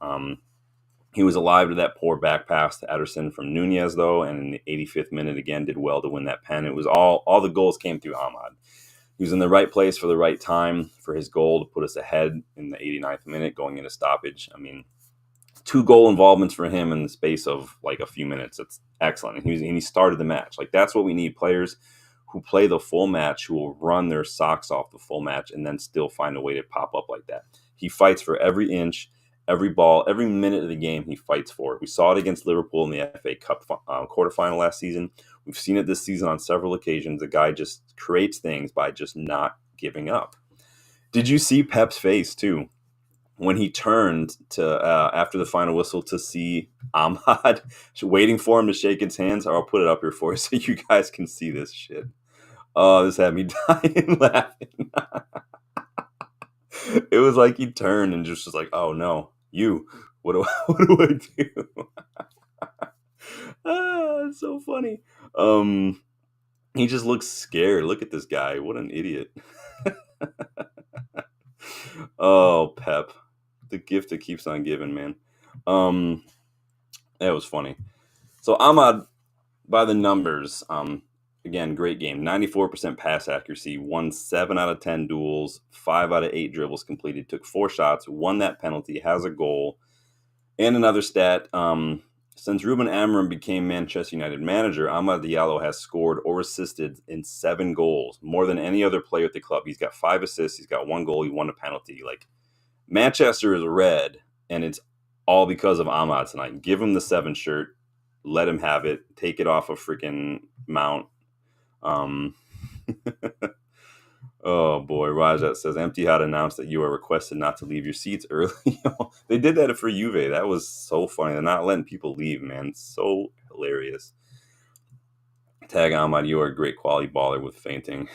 He was alive to that poor back pass to Ederson from Nunez, though, and in the 85th minute again did well to win that pen. It was all the goals came through Ahmad. He was in the right place for the right time for his goal to put us ahead in the 89th minute going into stoppage. I mean, 2 goal involvements for him in the space of like a few minutes. It's excellent. And he started the match. Like that's what we need. Players who play the full match, who will run their socks off the full match and then still find a way to pop up like that. He fights for every inch, every ball, every minute of the game. He fights for it. We saw it against Liverpool in the FA Cup quarterfinal last season. We've seen it this season on several occasions. The guy just creates things by just not giving up. Did you see Pep's face too when he turned to after the final whistle to see Ahmad waiting for him to shake his hands? Or I'll put it up here for you so you guys can see this shit. Oh, this had me dying laughing. It was like he turned and just was like, "Oh no, you! What do I do?" It's so funny. He just looks scared. Look at this guy. What an idiot. Oh, Pep, the gift that keeps on giving, man. That was funny. So Ahmad, by the numbers, again, great game. 94% pass accuracy, won 7 out of 10 duels, 5 out of 8 dribbles completed, took 4 shots, won that penalty, has a goal. And another stat, since Ruben Amorim became Manchester United manager, Amad Diallo has scored or assisted in 7 goals, more than any other player at the club. He's got 5 assists, he's got 1 goal, he won a penalty. Like, Manchester is red, and it's all because of Ahmad tonight. Give him the 7 shirt, let him have it, take it off a freaking mount. Oh boy, Rajat says Etihad announced that you are requested not to leave your seats early. They did that for Juve. That was so funny. They're not letting people leave, man. So hilarious. Tag Ahmad, you are a great quality baller with fainting.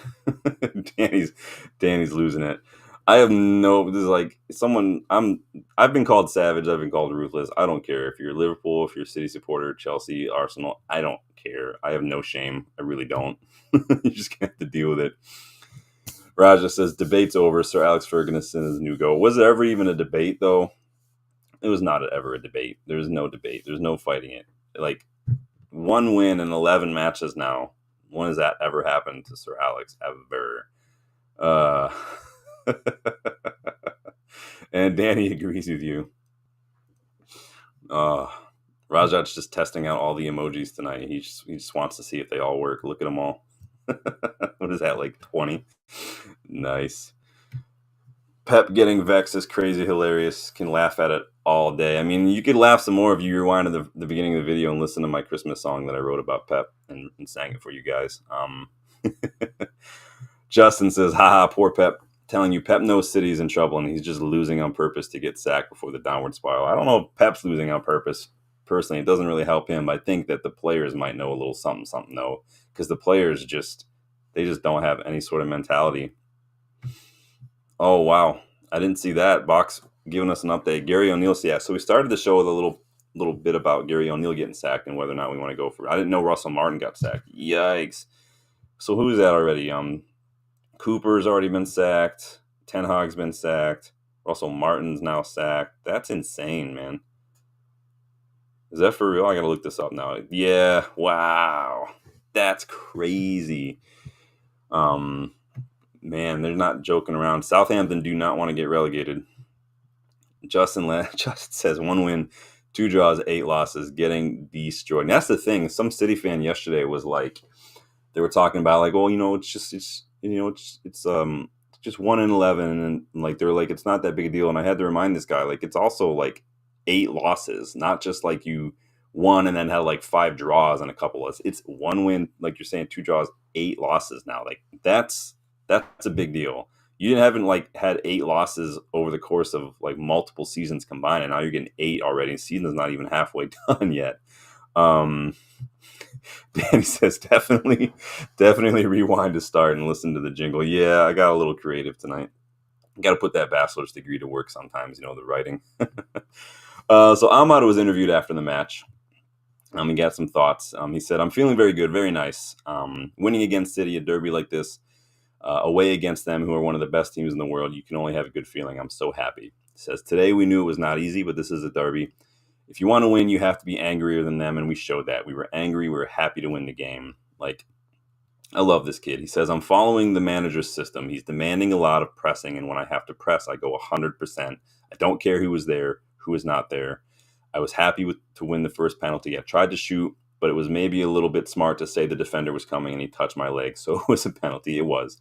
Danny's losing it. I have no. This is like someone. I've been called savage. I've been called ruthless. I don't care if you're Liverpool, if you're a City supporter, Chelsea, Arsenal. I don't care. I have no shame. I really don't. You just have to deal with it. Raja says debate's over. Sir Alex Ferguson is new go. Was there ever even a debate though? It was not ever a debate. There's no debate. There's no fighting it. Like 1 win in 11 matches now. When has that ever happened to Sir Alex ever? And Danny agrees with you. Rajat's just testing out all the emojis tonight. He just wants to see if they all work. Look at them all. What is that, like 20? Nice. Pep getting vexed is crazy hilarious. Can laugh at it all day. I mean, you could laugh some more if you rewind to the beginning of the video and listen to my Christmas song that I wrote about Pep and sang it for you guys. Justin says, haha, poor Pep. Telling you, Pep knows City's in trouble and he's just losing on purpose to get sacked before the downward spiral. I don't know if Pep's losing on purpose. Personally, it doesn't really help him. I think that the players might know a little something though, because the players just don't have any sort of mentality. Oh wow, I didn't see that. Box giving us an update. Gary O'Neill, yeah. So we started the show with a little bit about Gary O'Neill getting sacked and whether or not we want to go for it. I didn't know Russell Martin got sacked. Yikes. So who's that already? Cooper's already been sacked. Ten Hag's been sacked. Russell Martin's now sacked. That's insane, man. Is that for real? I gotta look this up now. Yeah, wow. That's crazy. Man, they're not joking around. Southampton do not want to get relegated. Justin says 1 win, 2 draws, 8 losses, getting destroyed. And that's the thing. Some City fan yesterday was like, they were talking about like, well, it's just 1 in 11, and like they're like, it's not that big a deal. And I had to remind this guy, like, it's also like 8 losses, not just like you won and then had like 5 draws and a couple of. It's 1 win, like you're saying, 2 draws, 8 losses now. Like that's a big deal. You haven't like had 8 losses over the course of like multiple seasons combined, and now you're getting 8 already. The season's not even halfway done yet. Danny says definitely rewind to start and listen to the jingle. Yeah, I got a little creative tonight. Got to put that bachelor's degree to work sometimes, the writing. So Ahmad was interviewed after the match. He got some thoughts. He said, I'm feeling very good, very nice. Winning against City, a derby like this, away against them, who are one of the best teams in the world, you can only have a good feeling. I'm so happy. He says, today we knew it was not easy, but this is a derby. If you want to win, you have to be angrier than them, and we showed that. We were angry. We were happy to win the game. Like, I love this kid. He says, I'm following the manager's system. He's demanding a lot of pressing, and when I have to press, I go 100%. I don't care who is there, who is not there. I was happy to win the first penalty. I tried to shoot, but it was maybe a little bit smart to say the defender was coming and he touched my leg. So it was a penalty. It was.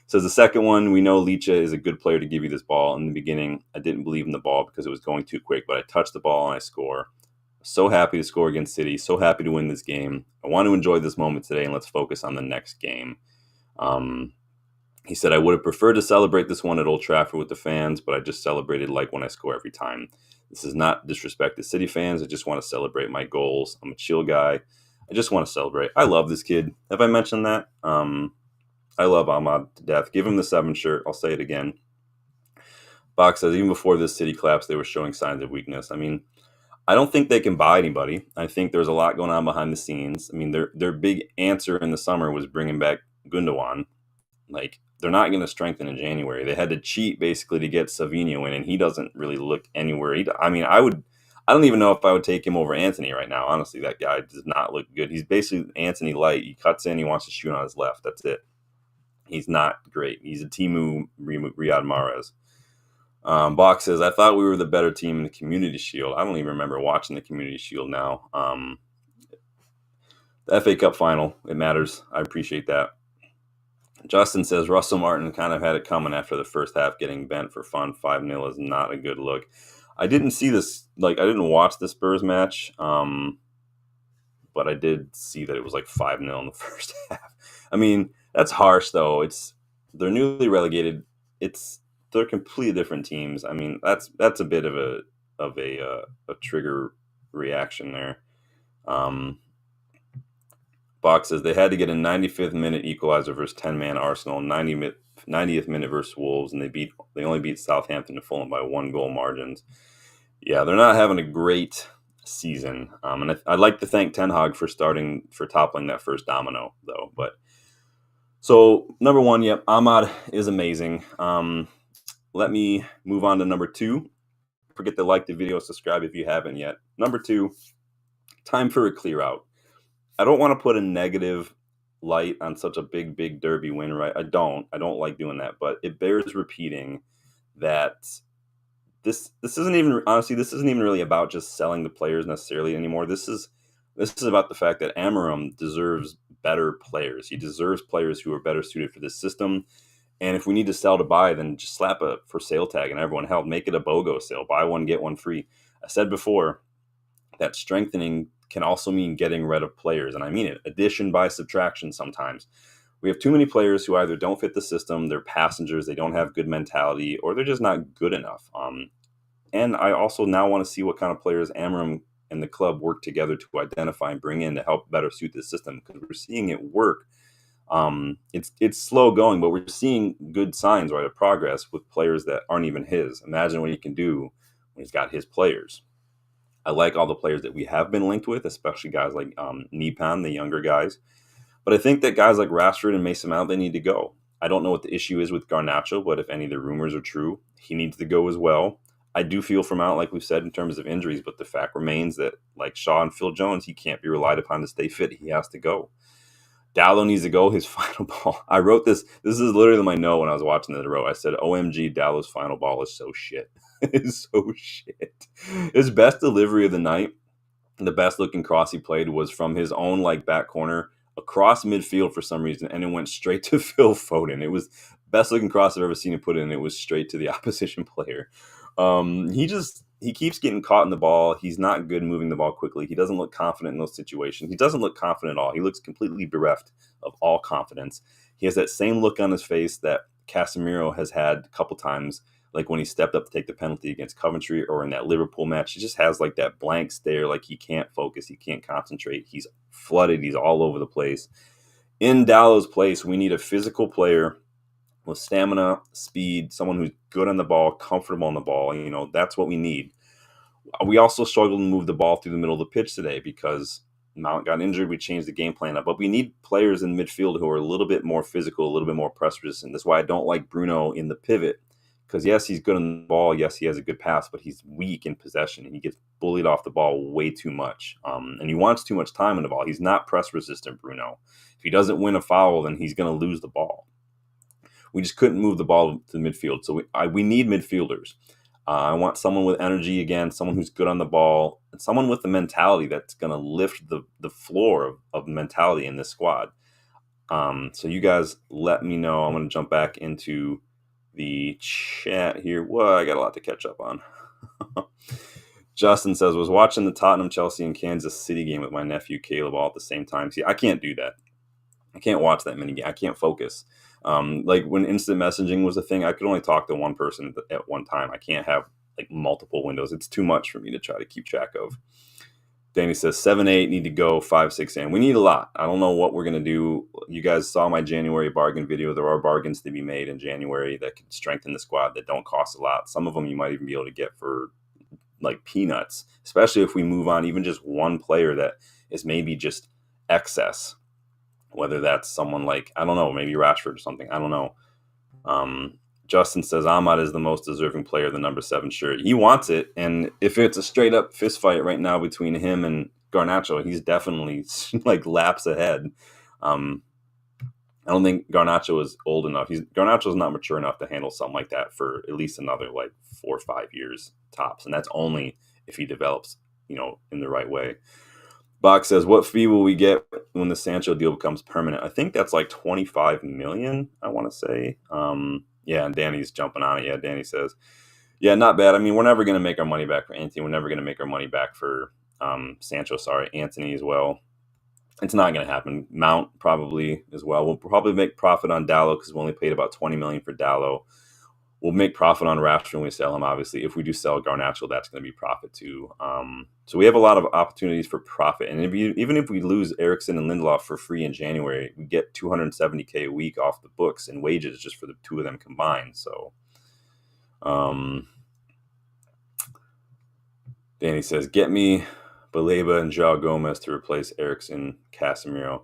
Says the second one, we know Licha is a good player to give you this ball. In the beginning, I didn't believe in the ball because it was going too quick, but I touched the ball and I score. So happy to score against City. So happy to win this game. I want to enjoy this moment today, and let's focus on the next game. He said, I would have preferred to celebrate this one at Old Trafford with the fans, but I just celebrated like when I score every time. This is not disrespect to City fans. I just want to celebrate my goals. I'm a chill guy. I just want to celebrate. I love this kid. Have I mentioned that? I love Ahmad to death. Give him the 7 shirt. I'll say it again. Box says, even before this City collapse, they were showing signs of weakness. I mean, I don't think they can buy anybody. I think there's a lot going on behind the scenes. I mean, their big answer in the summer was bringing back Gundogan. Like, they're not going to strengthen in January. They had to cheat basically to get Savinho in, and he doesn't really look anywhere. I don't even know if I would take him over Anthony right now. Honestly, that guy does not look good. He's basically Anthony light. He cuts in, he wants to shoot on his left. That's it. He's not great. He's a Timu Riyad Mahrez. Box says, I thought we were the better team in the Community Shield. I don't even remember watching the Community Shield now. The FA Cup final, it matters. I appreciate that. Justin says, Russell Martin kind of had it coming after the first half, getting bent for fun. 5-0 is not a good look. I didn't see this, I didn't watch the Spurs match, but I did see that it was 5-0 in the first half. I mean, that's harsh, though. They're newly relegated. They're completely different teams. I mean, that's a bit of a trigger reaction there. Box says they had to get a 95th minute equalizer versus 10-man Arsenal, 90th minute versus Wolves, and they only beat Southampton and Fulham by 1-goal margins. Yeah, they're not having a great season. And I'd like to thank Ten Hag for toppling that first domino, though. But so number 1, yep, Ahmad is amazing. Let me move on to number 2. Don't forget to like the video, subscribe if you haven't yet. Number 2, time for a clear out. I don't want to put a negative light on such a big derby win, right? I don't like doing that, but it bears repeating that this isn't even really about just selling the players necessarily anymore. This is about the fact that Amorim deserves better players. He deserves players who are better suited for this system. And if we need to sell to buy, then just slap a for sale tag and everyone help make it a BOGO sale. Buy one, get one free. I said before that strengthening can also mean getting rid of players. And I mean it. Addition by subtraction sometimes. We have too many players who either don't fit the system, they're passengers, they don't have good mentality, or they're just not good enough. And I also now want to see what kind of players Amorim and the club work together to identify and bring in to help better suit the system, because we're seeing it work. It's slow going, but we're seeing good signs, right, of progress with players that aren't even his. Imagine what he can do when he's got his players. I like all the players that we have been linked with, especially guys like Nipan, the younger guys. But I think that guys like Rashford and Mason Mount, they need to go. I don't know what the issue is with Garnacho, but if any of the rumors are true, he needs to go as well. I do feel for Mount, like we've said, in terms of injuries, but the fact remains that, like Shaw and Phil Jones, he can't be relied upon to stay fit. He has to go. Dallo needs to go. His final ball. I wrote this. This is literally my note when I was watching the row. I said, OMG, Dallo's final ball is so shit. It's so shit. His best delivery of the night, the best looking cross he played, was from his own back corner across midfield for some reason, and it went straight to Phil Foden. It was best looking cross I've ever seen him put in. It was straight to the opposition player. He keeps getting caught in the ball. He's not good moving the ball quickly. He doesn't look confident in those situations. He doesn't look confident at all. He looks completely bereft of all confidence. He has that same look on his face that Casemiro has had a couple times, like when he stepped up to take the penalty against Coventry or in that Liverpool match. He just has that blank stare, like he can't focus, he can't concentrate. He's flooded. He's all over the place. In Dallo's place, we need a physical player with stamina, speed, someone who's good on the ball, comfortable on the ball. That's what we need. We also struggled to move the ball through the middle of the pitch today because Mount got injured. We changed the game plan up. But we need players in midfield who are a little bit more physical, a little bit more press resistant. That's why I don't like Bruno in the pivot, because yes, he's good on the ball. Yes, he has a good pass, but he's weak in possession, and he gets bullied off the ball way too much. And he wants too much time on the ball. He's not press resistant, Bruno. If he doesn't win a foul, then he's going to lose the ball. We just couldn't move the ball to the midfield. So we need midfielders. I want someone with energy again, someone who's good on the ball, and someone with the mentality that's going to lift the floor of mentality in this squad. So you guys let me know. I'm going to jump back into the chat here. Well, I got a lot to catch up on. Justin says, was watching the Tottenham, Chelsea, and Kansas City game with my nephew Caleb all at the same time. See, I can't do that. I can't watch that many games. I can't focus. Like when instant messaging was a thing, I could only talk to one person at one time. I can't have like multiple windows. It's too much for me to try to keep track of. Danny says 7-8 need to go 5-6 and we need a lot. I don't know what we're gonna do. You guys saw my January bargain video. There are bargains to be made in January that could strengthen the squad that don't cost a lot. Some of them you might even be able to get for like peanuts, especially if we move on even just one player that is maybe just excess. Whether that's someone like, I don't know, maybe Rashford or something. I don't know. Justin says Ahmad is the most deserving player of the number 7 shirt. He wants it, and if it's a straight up fist fight right now between him and Garnacho, he's definitely like laps ahead. I don't think Garnacho is old enough. Garnacho's not mature enough to handle something like that for at least another like 4 or 5 years tops, and that's only if he develops, in the right way. Box says, what fee will we get when the Sancho deal becomes permanent? I think that's like 25 million, I want to say. Yeah, and Danny's jumping on it. Yeah, Danny says, yeah, not bad. I mean, we're never going to make our money back for Anthony. We're never going to make our money back for Sancho, Anthony as well. It's not going to happen. Mount probably as well. We'll probably make profit on Dallo because we only paid about 20 million for Dallo. We'll make profit on Rashford when we sell him, obviously. If we do sell Garnacho, that's going to be profit too. So we have a lot of opportunities for profit. And even if we lose Eriksen and Lindelof for free in January, we get 270K a week off the books in wages just for the two of them combined. So Danny says, get me Baleba and João Gomez to replace Eriksen, Casemiro.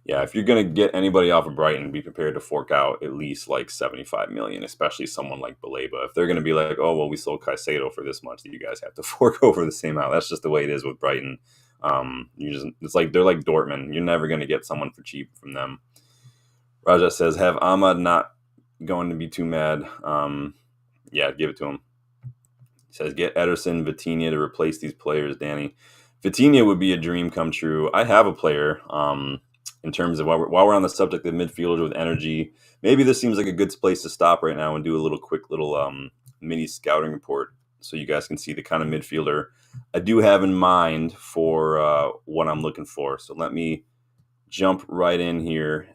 Yeah, if you're going to get anybody off of Brighton, be prepared to fork out at least like 75 million, especially someone like Baleba. If they're going to be like, oh, well, we sold Caicedo for this much, that you guys have to fork over the same amount. That's just the way it is with Brighton. It's like they're like Dortmund. You're never going to get someone for cheap from them. Raja says, have Ahmad not going to be too mad? Yeah, give it to him. He says, get Ederson, Vitinha to replace these players, Danny. Vitinha would be a dream come true. I have a player in terms of while we're on the subject of midfielders with energy. Maybe this seems like a good place to stop right now and do a quick mini scouting report so you guys can see the kind of midfielder I do have in mind for what I'm looking for. So let me jump right in here.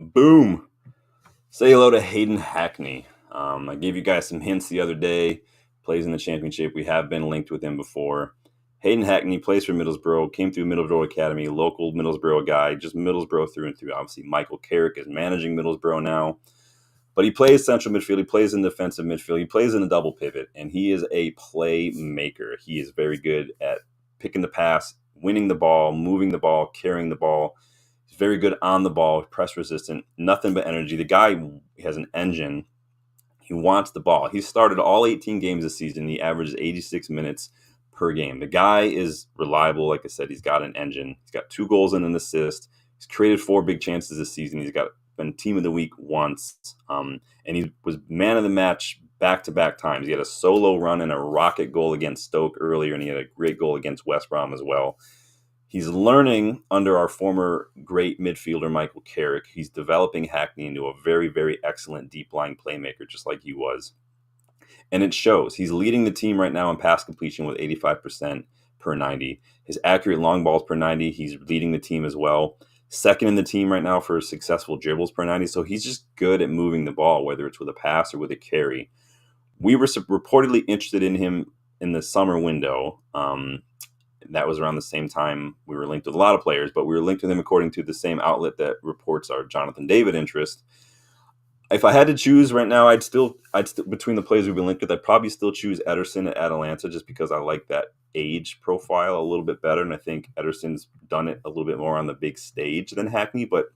Boom. Say hello to Hayden Hackney. I gave you guys some hints the other day. Plays in the championship. We have been linked with him before. Hayden Hackney plays for Middlesbrough, came through Middlesbrough Academy, local Middlesbrough guy, just Middlesbrough through and through. Obviously, Michael Carrick is managing Middlesbrough now. But he plays central midfield. He plays in defensive midfield. He plays in a double pivot, and he is a playmaker. He is very good at picking the pass, winning the ball, moving the ball, carrying the ball. He's very good on the ball, press resistant, nothing but energy. The guy has an engine. He wants the ball. He started all 18 games this season. He averages 86 minutes per game. The guy is reliable. Like I said, he's got an engine. He's got 2 goals and an assist. He's created 4 big chances this season. He's been team of the week once. And he was man of the match back-to-back times. He had a solo run and a rocket goal against Stoke earlier, and he had a great goal against West Brom as well. He's learning under our former great midfielder, Michael Carrick. He's developing Hackney into a very, very excellent deep-line playmaker, just like he was. And it shows. He's leading the team right now in pass completion with 85% per 90. His accurate long balls per 90, he's leading the team as well. Second in the team right now for successful dribbles per 90. So he's just good at moving the ball, whether it's with a pass or with a carry. We were reportedly interested in him in the summer window. That was around the same time we were linked with a lot of players, but we were linked with him according to the same outlet that reports our Jonathan David interest. If I had to choose right now, I'd still between the players we've been linked with, I'd probably still choose Ederson at Atalanta just because I like that age profile a little bit better, and I think Ederson's done it a little bit more on the big stage than Hackney. But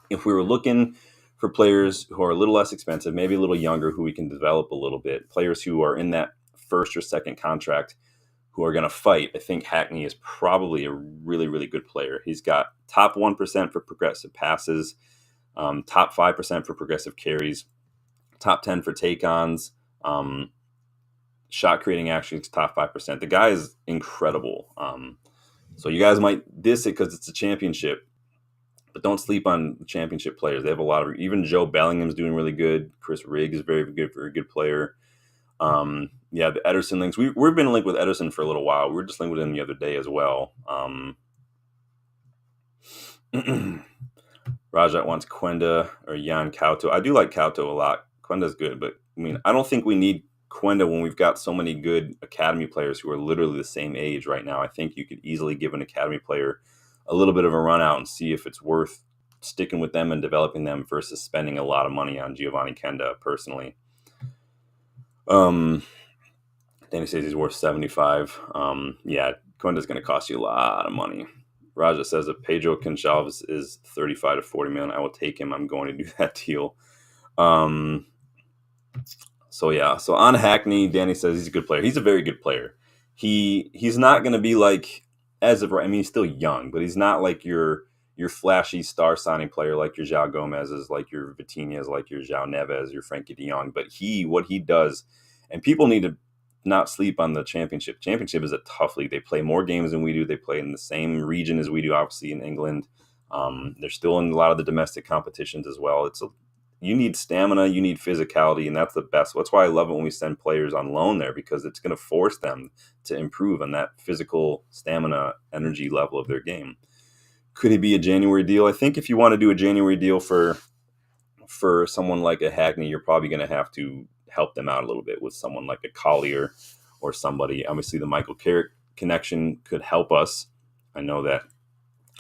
if we were looking for players who are a little less expensive, maybe a little younger, who we can develop a little bit, players who are in that first or second contract who are going to fight, I think Hackney is probably a really, really good player. He's got top 1% for progressive passes, top 5% for progressive carries, top 10 for take-ons, Shot creating actually is top 5%. The guy is incredible. So you guys might diss it because it's a championship, but don't sleep on the championship players. They have a lot of, even Joe Bellingham's doing really good. Chris Rigg is very good player. Yeah, the Ederson links. We've been linked with Ederson for a little while. We were just linked with him the other day as well. Rajat wants Quenda or Jan Couto. I do like Couto a lot. Quenda's good, but I mean, I don't think we need Quenda when we've got so many good academy players who are literally the same age right now. I think you could easily give an academy player a little bit of a run out and see if it's worth sticking with them and developing them versus spending a lot of money on Giovanni Kenda personally. Danny says he's worth 75. Yeah, Quenda's going to cost you a lot of money. Raja says if Pedro Gonçalves is 35 to 40 million, I will take him. I'm going to do that deal. So on Hackney, Danny says he's a good player. He's a very good player. He's not going to be like, as of right, I mean, he's still young, but he's not like your flashy star signing player like your João Gomez's, like your Vitinhas, like your João Neves, your Frankie de Jong. But what he does, and people need to not sleep on the championship. Championship is a tough league. They play more games than we do. They play in the same region as we do, obviously in England. They're still in a lot of the domestic competitions as well. You need stamina, you need physicality, and that's the best. That's why I love it when we send players on loan there, because it's going to force them to improve on that physical stamina, energy level of their game. Could it be a January deal? I think if you want to do a January deal for someone like a Hackney, you're probably going to have to help them out a little bit with someone like a Collier or somebody. Obviously, the Michael Carrick connection could help us. I know that.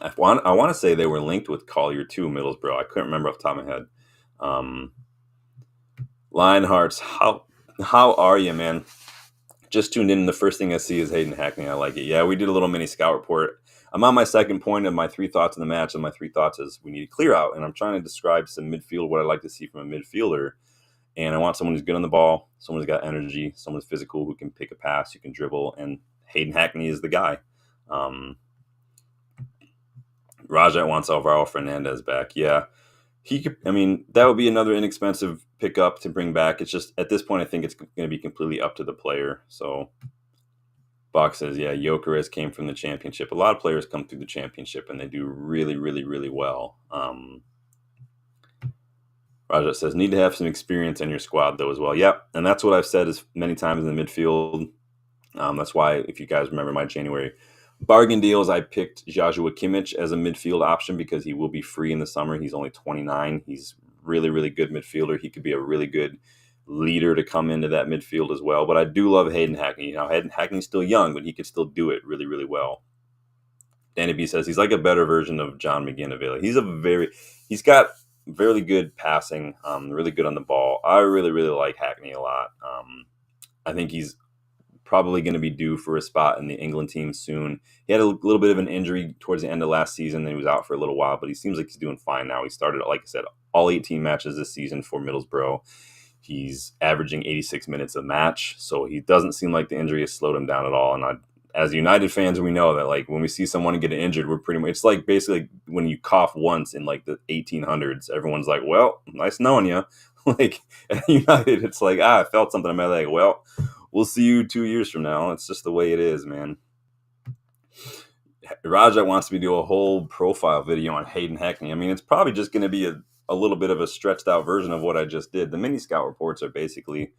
I want to say they were linked with Collier too, Middlesbrough. I couldn't remember off the top of my head. Lionhearts, how are you, man? Just tuned in. The first thing I see is Hayden Hackney. I like it. Yeah, we did a little mini scout report. I'm on my second point of my 3 thoughts in the match, and my 3 thoughts is we need to clear out. And I'm trying to describe some midfield, what I'd like to see from a midfielder. And I want someone who's good on the ball, someone who's got energy, someone who's physical, who can pick a pass, who can dribble. And Hayden Hackney is the guy. Rajat wants Alvaro Fernandez back. Yeah. He could, I mean, that would be another inexpensive pickup to bring back. It's just, at this point, I think it's going to be completely up to the player. So Bach says, yeah, Gyökeres came from the championship. A lot of players come through the championship and they do really, really, really well. Rajat says, need to have some experience in your squad, though, as well. Yep, and that's what I've said as many times in the midfield. That's why, if you guys remember my January bargain deals, I picked Joshua Kimmich as a midfield option because he will be free in the summer. He's only 29. He's really, really good midfielder. He could be a really good leader to come into that midfield as well. But I do love Hayden Hackney. Now, Hayden Hackney's still young, but he could still do it really, really well. Danny B says he's like a better version of John McGinn. He's got very good passing, really good on the ball. I really, really like Hackney a lot. I think he's probably going to be due for a spot in the England team soon. He had a little bit of an injury towards the end of last season, and he was out for a little while, but he seems like he's doing fine now. He started, like I said, all 18 matches this season for Middlesbrough. He's averaging 86 minutes a match, so he doesn't seem like the injury has slowed him down at all. And as United fans, we know that, like, when we see someone get injured, we're pretty much, it's like basically when you cough once in like the 1800s, everyone's like, well, nice knowing you. Like at United, it's like, I felt something in my leg. Well, we'll see you 2 years from now. It's just the way it is, man. Raja wants me to do a whole profile video on Hayden Hackney. I mean, it's probably just going to be a little bit of a stretched out version of what I just did. The mini scout reports are basically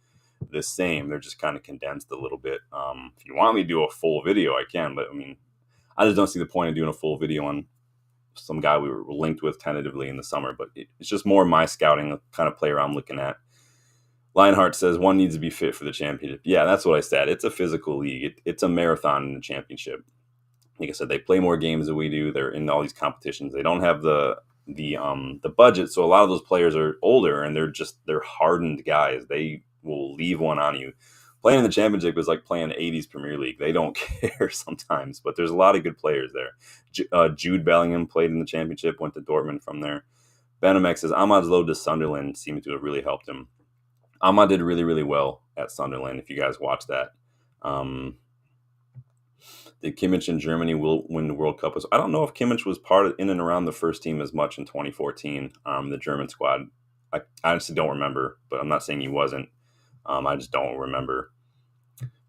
the same. They're just kind of condensed a little bit. If you want me to do a full video, I can. But, I mean, I just don't see the point of doing a full video on some guy we were linked with tentatively in the summer. But it's just more my scouting, the kind of player I'm looking at. Lionheart says one needs to be fit for the championship. Yeah, that's what I said. It's a physical league. It's a marathon in the championship. Like I said, they play more games than we do. They're in all these competitions. They don't have the budget, so a lot of those players are older and they're hardened guys. They will leave one on you. Playing in the championship is like playing the 80s Premier League. They don't care sometimes, but there's a lot of good players there. Jude Bellingham played in the championship, went to Dortmund from there. Benamek says Ahmad's load to Sunderland seemed to have really helped him. Ahmad did really, really well at Sunderland, if you guys watch that. Did Kimmich in Germany will win the World Cup? I don't know if Kimmich was in and around the first team as much in 2014, the German squad. I honestly don't remember, but I'm not saying he wasn't. I just don't remember.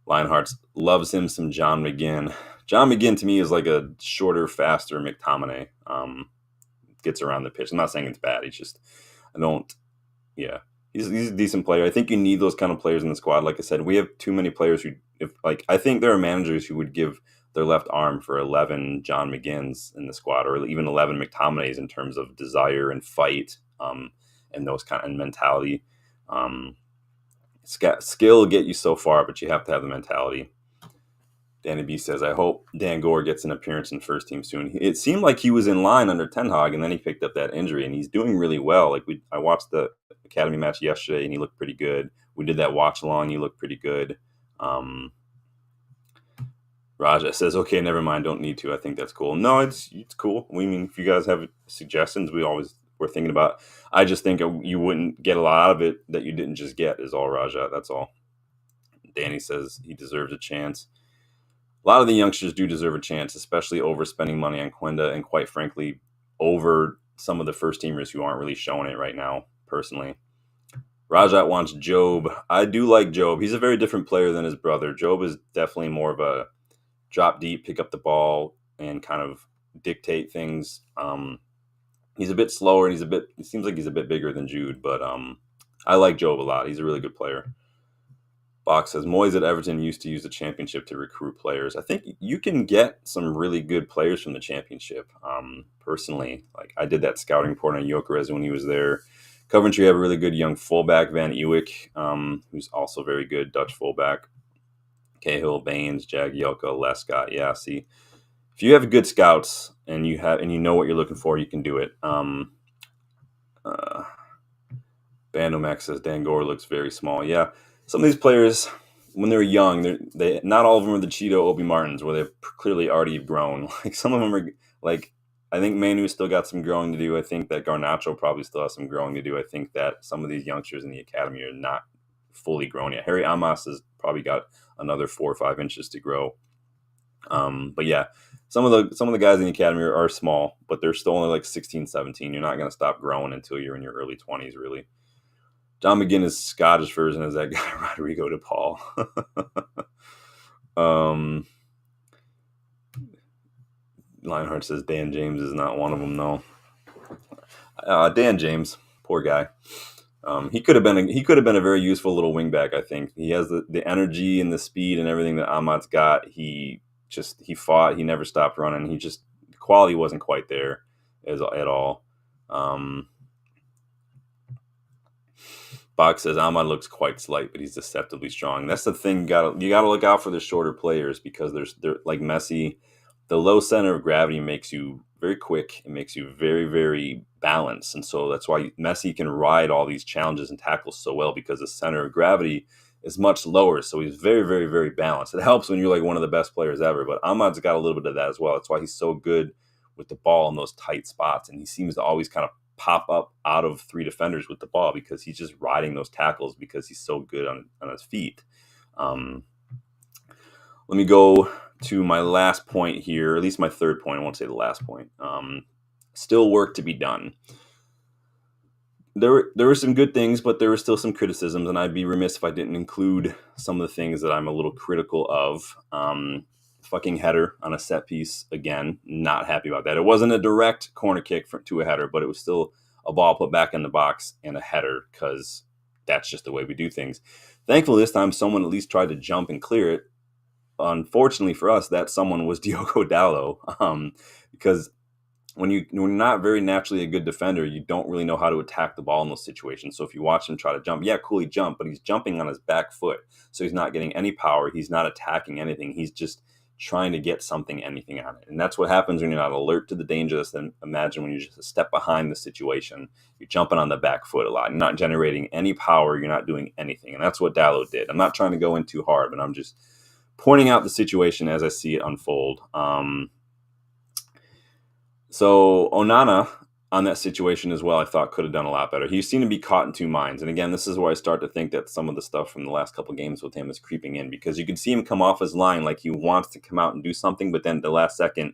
Lionheart loves him some John McGinn. John McGinn to me is like a shorter, faster McTominay. Gets around the pitch. I'm not saying it's bad. He's just I don't. Yeah, he's a decent player. I think you need those kind of players in the squad. Like I said, we have too many players who, if like, I think there are managers who would give their left arm for 11 John McGinns in the squad, or even 11 McTominays in terms of desire and fight, and those kind of mentality. Um, skill will get you so far, but you have to have the mentality. Danny B says, I hope Dan Gore gets an appearance in first team soon. It seemed like he was in line under Ten Hag, and then he picked up that injury, and he's doing really well. Like I watched the academy match yesterday, and he looked pretty good. We did that watch along; he looked pretty good. Raja says, okay, never mind, don't need to. I think that's cool. No, it's cool. We mean, if you guys have suggestions, we're thinking about. I just think you wouldn't get a lot out of it that you didn't just get. Is all, Raja. That's all. Danny says he deserves a chance. A lot of the youngsters do deserve a chance, especially overspending money on Quenda and, quite frankly, over some of the first teamers who aren't really showing it right now, personally. Rajat wants Job. I do like Job. He's a very different player than his brother. Job is definitely more of a drop deep, pick up the ball, and kind of dictate things. He's a bit slower, and it seems like he's a bit bigger than Jude, but I like Job a lot. He's a really good player. Box says Moyes at Everton used to use the championship to recruit players. I think you can get some really good players from the championship. Personally, like I did that scouting report on Gyökeres when he was there. Coventry have a really good young fullback, Van Ewijk, who's also very good, Dutch fullback. Cahill, Baines, Jagielka, Lescott. Yeah, see, if you have good scouts and you know what you're looking for, you can do it. Bandomax says Dan Gore looks very small. Yeah, some of these players, when they're young, they not all of them are the Cheeto Obi Martins, where they've clearly already grown. Like some of them are like, I think Manu still got some growing to do. I think that Garnacho probably still has some growing to do. I think that some of these youngsters in the academy are not fully grown yet. Harry Amos has probably got another 4 or 5 inches to grow. But yeah, some of the guys in the academy are small, but they're still only like 16, 17. You're not going to stop growing until you're in your early 20s, really. John McGinn Scottish version is that guy Rodrigo de Paul. Lionheart says Dan James is not one of them, though. Dan James, poor guy. He could have been a very useful little wingback. I think he has the energy and the speed and everything that Ahmad's got. He fought. He never stopped running. The quality wasn't quite there at all. Box says Ahmad looks quite slight, but he's deceptively strong. That's the thing. You gotta look out for the shorter players because they're like Messi. The low center of gravity makes you very quick. It makes you very, very balanced, and so that's why Messi can ride all these challenges and tackles so well because the center of gravity is much lower. So he's very, very, very balanced. It helps when you're like one of the best players ever. But Ahmad's got a little bit of that as well. That's why he's so good with the ball in those tight spots, and he seems to always kind of pop up out of 3 defenders with the ball because he's just riding those tackles because he's so good on his feet. Let me go to my last point here, or at least my third point. I won't say the last point. Still work to be done. There were some good things, but there were still some criticisms, and I'd be remiss if I didn't include some of the things that I'm a little critical of. Fucking header on a set piece again. Not happy about that. It wasn't a direct corner kick to a header, but it was still a ball put back in the box and a header because that's just the way we do things. Thankfully, this time someone at least tried to jump and clear it. Unfortunately for us, that someone was Diogo Dalot, because when you're not very naturally a good defender, you don't really know how to attack the ball in those situations. So if you watch him try to jump, yeah, cool, he jumped, but he's jumping on his back foot. So he's not getting any power. He's not attacking anything. He's just trying to get anything on it. And that's what happens when you're not alert to the dangers. Then imagine when you're just a step behind the situation, you're jumping on the back foot a lot. You're not generating any power. You're not doing anything. And that's what Dalot did. I'm not trying to go in too hard, but I'm just pointing out the situation as I see it unfold. So Onana on that situation as well, I thought could have done a lot better. He seemed to be caught in two minds. And again, this is where I start to think that some of the stuff from the last couple of games with him is creeping in because you can see him come off his line like he wants to come out and do something, but then the last second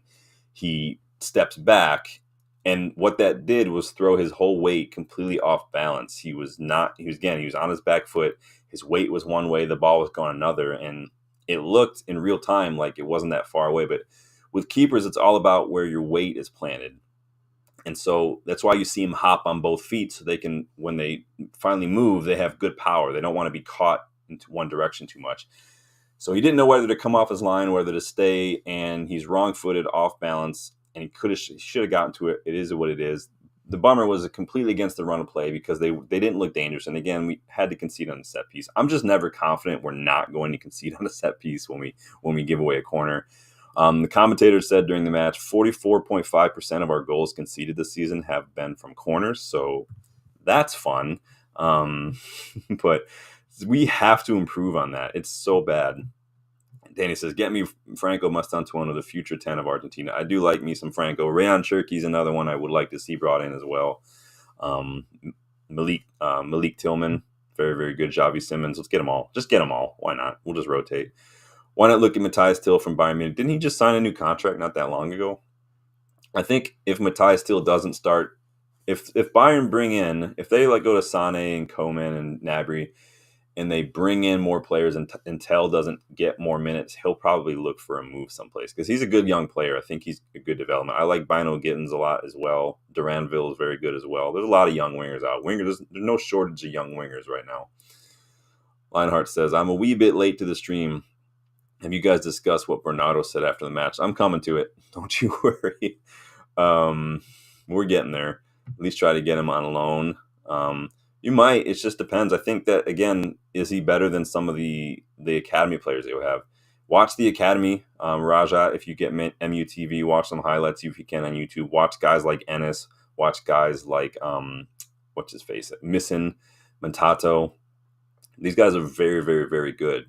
he steps back. And what that did was throw his whole weight completely off balance. He was on his back foot. his weight was one way, the ball was going another, and it looked in real time like it wasn't that far away. But with keepers, it's all about where your weight is planted. And so that's why you see them hop on both feet, so they can, when they finally move, they have good power. They don't want to be caught into one direction too much. So he didn't know whether to come off his line, whether to stay, and he's wrong-footed, off balance, and he should have gotten to it. It is what it is. The bummer was completely against the run of play because they didn't look dangerous. And again, we had to concede on the set piece. I'm just never confident we're not going to concede on a set piece when we give away a corner. The commentator said during the match, 44.5% of our goals conceded this season have been from corners. So that's fun. But we have to improve on that. It's so bad. Danny says, get me Franco Mastantuono, the future 10 of Argentina. I do like me some Franco. Rayon Cherki's another one I would like to see brought in as well. Malik Tillman, very, very good. Xavi Simmons. Let's get them all. Just get them all. Why not? We'll just rotate. Why not look at Matthias Till from Bayern Munich? Didn't he just sign a new contract not that long ago? I think if Matthias Till doesn't start, if Bayern if they go to Sane and Koeman and Gnabry, and they bring in more players and Tell doesn't get more minutes, he'll probably look for a move someplace because he's a good young player. I think he's a good development. I like Bino Gittins a lot as well. Duranville is very good as well. There's a lot of young wingers out. There's no shortage of young wingers right now. Lionheart says, I'm a wee bit late to the stream. Have you guys discussed what Bernardo said after the match? I'm coming to it. Don't you worry. We're getting there. At least try to get him on loan. You might. It just depends. I think that, again, is he better than some of the academy players they will have? Watch the academy, Raja. If you get MUTV, watch some highlights if you can on YouTube. Watch guys like Ennis. Watch guys like what's his face, Missin, Mentato. These guys are very, very, very good.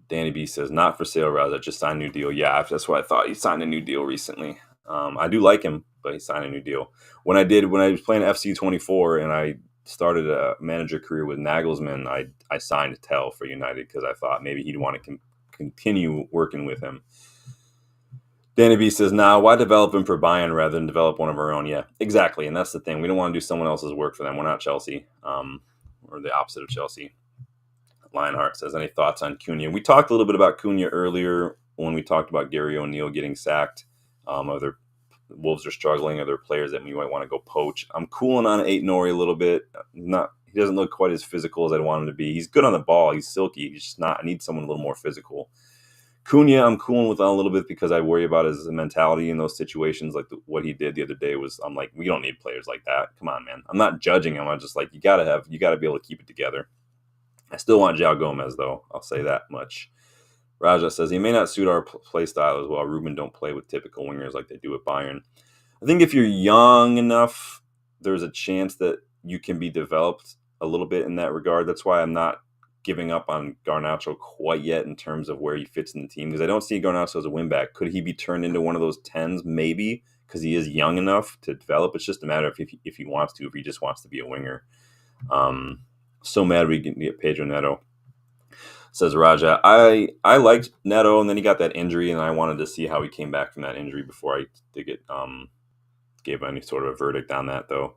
Danny B says, not for sale, Raja. Just signed a new deal. Yeah, that's what I thought. He signed a new deal recently. I do like him, but he signed a new deal. When I was playing FC 24 and I started a manager career with Nagelsmann, I signed Tell for United because I thought maybe he'd want to continue working with him. Danny B says, why develop him for Bayern rather than develop one of our own? Yeah, exactly. And that's the thing. We don't want to do someone else's work for them. We're not Chelsea, or the opposite of Chelsea. Lionheart says, any thoughts on Cunha? We talked a little bit about Cunha earlier when we talked about Gary O'Neill getting sacked. Other Wolves are struggling. Other players that we might want to go poach. I'm cooling on Aït-Nouri a little bit. He doesn't look quite as physical as I'd want him to be. He's good on the ball. He's silky. He's just not. I need someone a little more physical. Cunha, I'm cooling with a little bit because I worry about his mentality in those situations. Like what he did the other day I'm like, we don't need players like that. Come on, man. I'm not judging him. I'm just like, you gotta be able to keep it together. I still want João Gomez, though. I'll say that much. Raja says, he may not suit our play style as well. Ruben don't play with typical wingers like they do at Bayern. I think if you're young enough, there's a chance that you can be developed a little bit in that regard. That's why I'm not giving up on Garnacho quite yet in terms of where he fits in the team, because I don't see Garnacho as a wing-back. Could he be turned into one of those 10s? Maybe, because he is young enough to develop. It's just a matter of if he wants to, if he just wants to be a winger. So mad we can get Pedro Neto, says Raja. I liked Neto, and then he got that injury, and I wanted to see how he came back from that injury before I gave any sort of a verdict on that, though.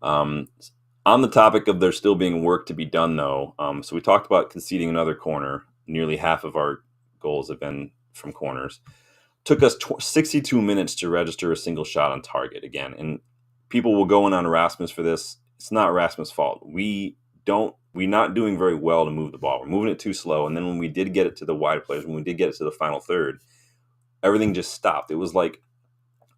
On the topic of there still being work to be done, though, so we talked about conceding another corner. Nearly half of our goals have been from corners. Took us 62 minutes to register a single shot on target again, and people will go in on Erasmus for this. It's not Erasmus' fault. We're not doing very well to move the ball. We're moving it too slow. And then when we did get it to the wide players, when we did get it to the final third, everything just stopped. It was like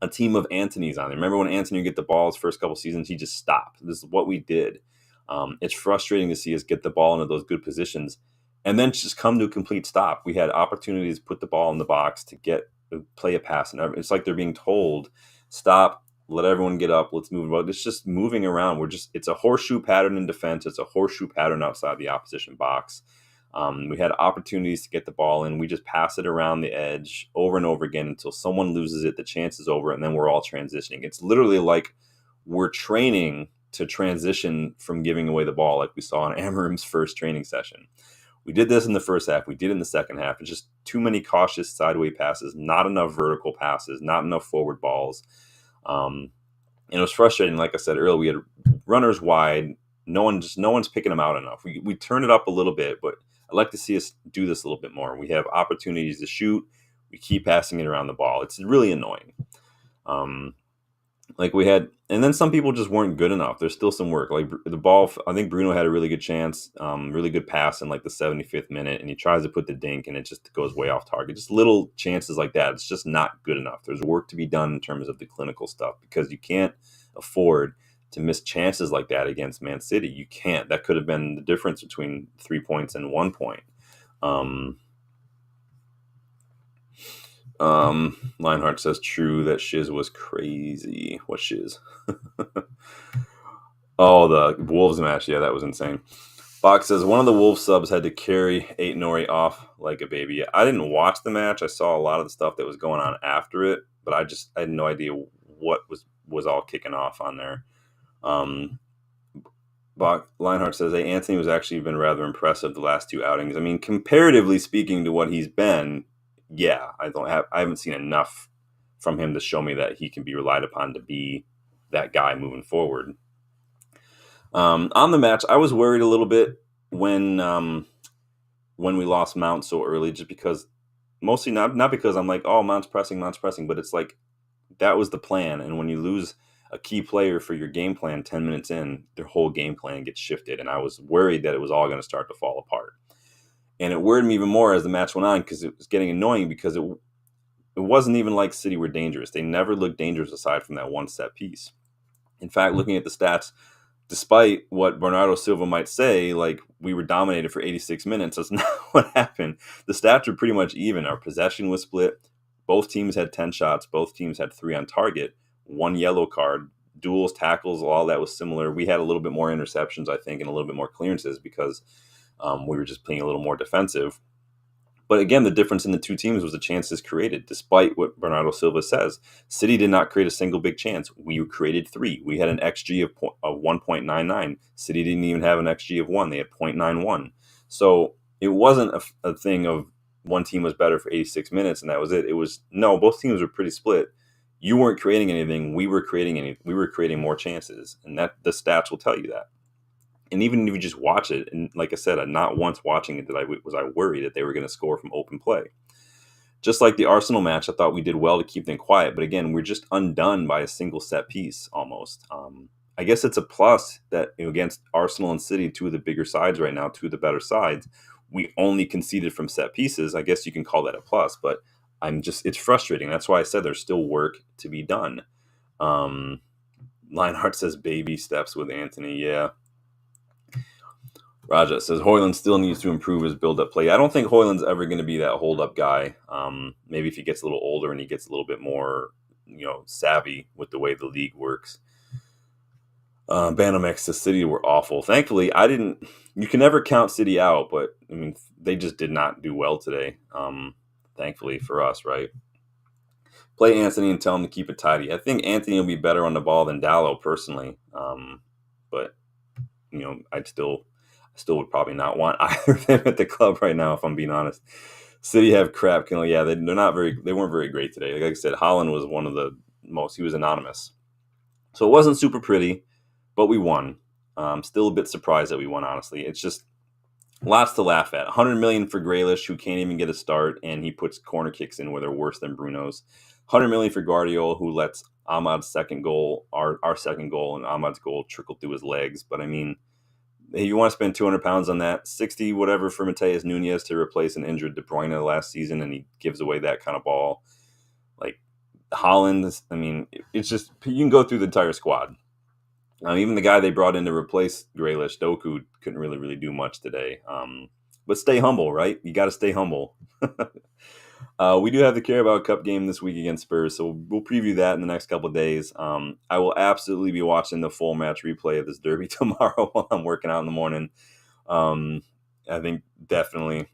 a team of Antony's on there. Remember when Antony would get the ball his first couple seasons, he just stopped. This is what we did. It's frustrating to see us get the ball into those good positions and then just come to a complete stop. We had opportunities to put the ball in the box to play a pass. And it's like they're being told, stop, let everyone get up. Let's move about. It's just moving around. It's a horseshoe pattern in defense. It's a horseshoe pattern outside the opposition box. We had opportunities to get the ball in. We just pass it around the edge over and over again until someone loses it. The chance is over, and then we're all transitioning. It's literally like we're training to transition from giving away the ball, like we saw in Amorim's first training session. We did this in the first half. We did it in the second half. It's just too many cautious sideways passes, not enough vertical passes, not enough forward balls. And it was frustrating. Like I said earlier, we had runners wide, no one's picking them out enough. We turn it up a little bit, but I'd like to see us do this a little bit more. We have opportunities to shoot. We keep passing it around the ball. It's really annoying. Um, like we had, and then some people just weren't good enough. There's still some work. Like the ball, I think Bruno had a really good chance, really good pass in like the 75th minute, and he tries to put the dink, and it just goes way off target. Just little chances like that. It's just not good enough. There's work to be done in terms of the clinical stuff because you can't afford to miss chances like that against Man City. You can't. That could have been the difference between 3 points and 1 point. Um, Lionheart says true that Shiz was crazy. What Shiz? Oh, the Wolves match. Yeah, that was insane. Fox says one of the Wolves subs had to carry 8 Nori off like a baby. I didn't watch the match. I saw a lot of the stuff that was going on after it, but I had no idea what was all kicking off on there. Lionheart says, hey, Anthony was actually been rather impressive the last 2 outings. I mean, comparatively speaking to what he's been, yeah, I haven't seen enough from him to show me that he can be relied upon to be that guy moving forward. On the match, I was worried a little bit when we lost Mount so early, just because mostly not because I'm like, oh, Mount's pressing, but it's like that was the plan, and when you lose a key player for your game plan 10 minutes in, their whole game plan gets shifted, and I was worried that it was all going to start to fall apart. And it worried me even more as the match went on because it was getting annoying because it wasn't even like City were dangerous. They never looked dangerous aside from that one set piece. In fact, looking at the stats, despite what Bernardo Silva might say, like we were dominated for 86 minutes, that's not what happened. The stats were pretty much even. Our possession was split. Both teams had 10 shots. Both teams had 3 on target. 1 yellow card. Duels, tackles, all that was similar. We had a little bit more interceptions, I think, and a little bit more clearances because we were just playing a little more defensive. But again, the difference in the 2 teams was the chances created. Despite what Bernardo Silva says, City did not create a single big chance. We created 3. We had an XG of 1.99. City didn't even have an XG of 1. They had 0.91. So it wasn't a thing of one team was better for 86 minutes and that was it. It was, no, both teams were pretty split. You weren't creating anything. We were creating more chances. And that the stats will tell you that. And even if you just watch it, and like I said, not once watching it was I worried that they were going to score from open play. Just like the Arsenal match, I thought we did well to keep them quiet. But again, we're just undone by a single set piece almost. I guess it's a plus that against Arsenal and City, 2 of the bigger sides right now, 2 of the better sides, we only conceded from set pieces. I guess you can call that a plus, but it's frustrating. That's why I said there's still work to be done. Lionheart says baby steps with Anthony. Yeah. Raja says Højlund still needs to improve his build-up play. I don't think Højlund's ever going to be that hold-up guy. Maybe if he gets a little older and he gets a little bit more, savvy with the way the league works. Banamex says City were awful. Thankfully, you can never count City out, but I mean, they just did not do well today. Thankfully for us, right? Play Anthony and tell him to keep it tidy. I think Anthony will be better on the ball than Dallo personally. But I still would probably not want either of them at the club right now, if I'm being honest. City have crap. They weren't very great today. Like I said, Haaland was one of the most. He was anonymous, so it wasn't super pretty, but we won. Still a bit surprised that we won. Honestly, it's just lots to laugh at. 100 million for Grealish, who can't even get a start, and he puts corner kicks in where they're worse than Bruno's. 100 million for Guardiola, who lets Ahmad's second goal, our second goal, and Ahmad's goal trickle through his legs. But I mean, you want to spend 200 pounds on that, 60 whatever for Mateus Nunes to replace an injured De Bruyne last season, and he gives away that kind of ball. Like Haaland, I mean, it's just, you can go through the entire squad. Even the guy they brought in to replace Grealish, Doku, couldn't really do much today. But stay humble, right? You got to stay humble. We do have the Carabao Cup game this week against Spurs, so we'll preview that in the next couple of days. I will absolutely be watching the full match replay of this derby tomorrow while I'm working out in the morning. I think definitely.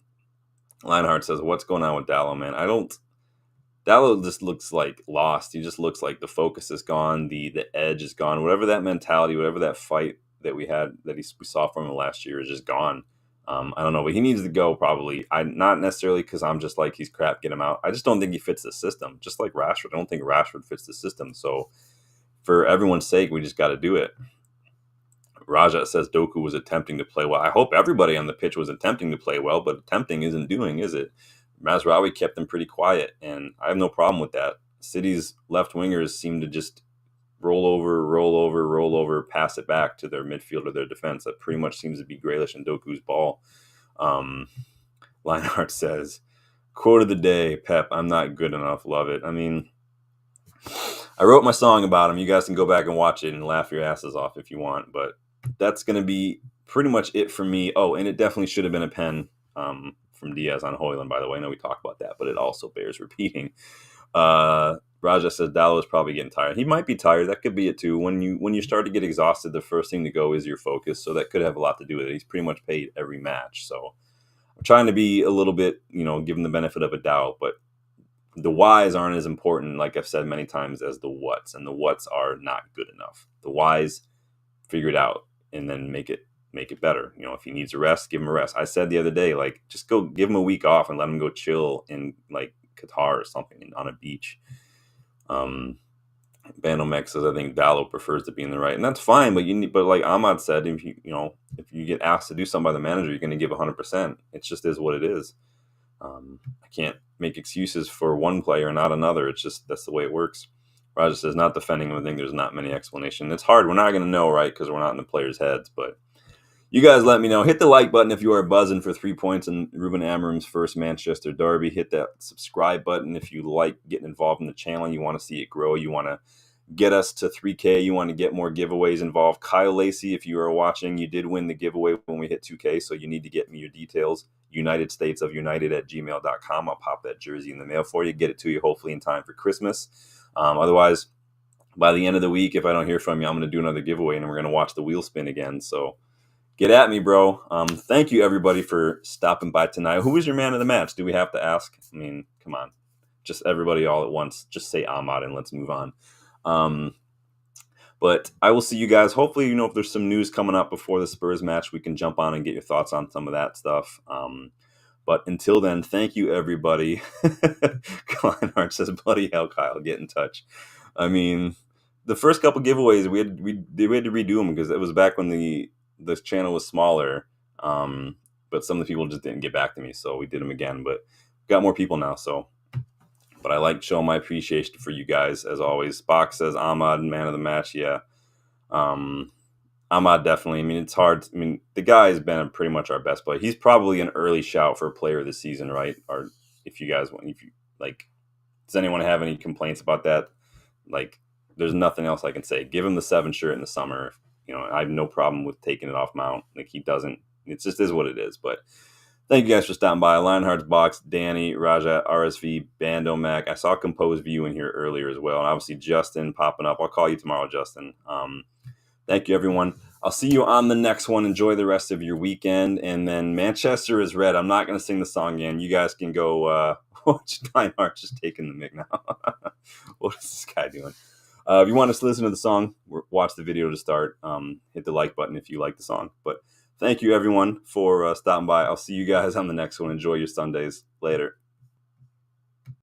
Lionheart says, what's going on with Dallo, man? Dallo just looks like lost. He just looks like the focus is gone. The edge is gone. Whatever that mentality, whatever that fight that we had, we saw from him last year is just gone. I don't know, but he needs to go probably. Not necessarily because I'm just like, he's crap, get him out. I just don't think he fits the system. Just like Rashford. I don't think Rashford fits the system. So for everyone's sake, we just got to do it. Raja says Doku was attempting to play well. I hope everybody on the pitch was attempting to play well, but attempting isn't doing, is it? Mazraoui kept them pretty quiet, and I have no problem with that. City's left wingers seem to just roll over, roll over, roll over, pass it back to their midfield or their defense. That pretty much seems to be Grealish and Doku's ball. Lionheart says, quote of the day, Pep, I'm not good enough. Love it. I mean, I wrote my song about him. You guys can go back and watch it and laugh your asses off if you want, but that's going to be pretty much it for me. Oh, and it definitely should have been a pen from Diaz on Højlund, by the way. I know we talked about that, but it also bears repeating. Raja says Dallo is probably getting tired. He might be tired. That could be it too. When you start to get exhausted, the first thing to go is your focus. So that could have a lot to do with it. He's pretty much paid every match. So I'm trying to be a little bit, give him the benefit of a doubt, but the whys aren't as important, like I've said many times, as the whats, and the whats are not good enough. The whys, figure it out and then make it better. If he needs a rest, give him a rest. I said the other day, like, just go give him a week off and let him go chill in like Qatar or something on a beach. Bandomek says I think Dallo prefers to be in the right, and that's fine. But like Ahmad said, if you get asked to do something by the manager, you're going to give 100%. It just is what it is. I can't make excuses for one player and not another. It's just that's the way it works. Roger says not defending him. I think there's not many explanations. It's hard. We're not going to know, right? Because we're not in the players' heads. But you guys let me know. Hit the like button if you are buzzing for 3 points in Ruben Amorim's first Manchester derby. Hit that subscribe button if you like getting involved in the channel. You want to see it grow. You want to get us to 3K. You want to get more giveaways involved. Kyle Lacey, if you are watching, you did win the giveaway when we hit 2K, so you need to get me your details. United States of United at gmail.com. I'll pop that jersey in the mail for you. Get it to you hopefully in time for Christmas. Otherwise, by the end of the week, if I don't hear from you, I'm going to do another giveaway, and we're going to watch the wheel spin again. So get at me, bro. Thank you, everybody, for stopping by tonight. Who was your man of the match? Do we have to ask? I mean, come on. Just everybody all at once. Just say Ahmad and let's move on. But I will see you guys. Hopefully, if there's some news coming up before the Spurs match, we can jump on and get your thoughts on some of that stuff. But until then, thank you, everybody. Kleinhardt says, bloody hell, Kyle, get in touch. I mean, the first couple giveaways, we had to redo them because it was back when the channel was smaller. But some of the people just didn't get back to me, so we did them again. But we've got more people now, so... But I like showing my appreciation for you guys, as always. Spock says Ahmad, man of the match. Yeah. Ahmad, definitely. I mean, it's hard. I mean, the guy has been pretty much our best player. He's probably an early shout for player of the season, right? Or if you guys want, does anyone have any complaints about that? Like, there's nothing else I can say. Give him the 7 shirt in the summer. I have no problem with taking it off Mount. Like, he doesn't. It just is what it is. But thank you guys for stopping by. Lionheart's Box, Danny, Raja, RSV, Bando Mac. I saw Composed View in here earlier as well. And obviously Justin popping up. I'll call you tomorrow, Justin. Thank you, everyone. I'll see you on the next one. Enjoy the rest of your weekend. And then Manchester is Red. I'm not going to sing the song again. You guys can go watch Lionheart just taking the mic now. What is this guy doing? If you want us to listen to the song, watch the video to start. Hit the like button if you like the song. But thank you, everyone, for stopping by. I'll see you guys on the next one. Enjoy your Sundays. Later.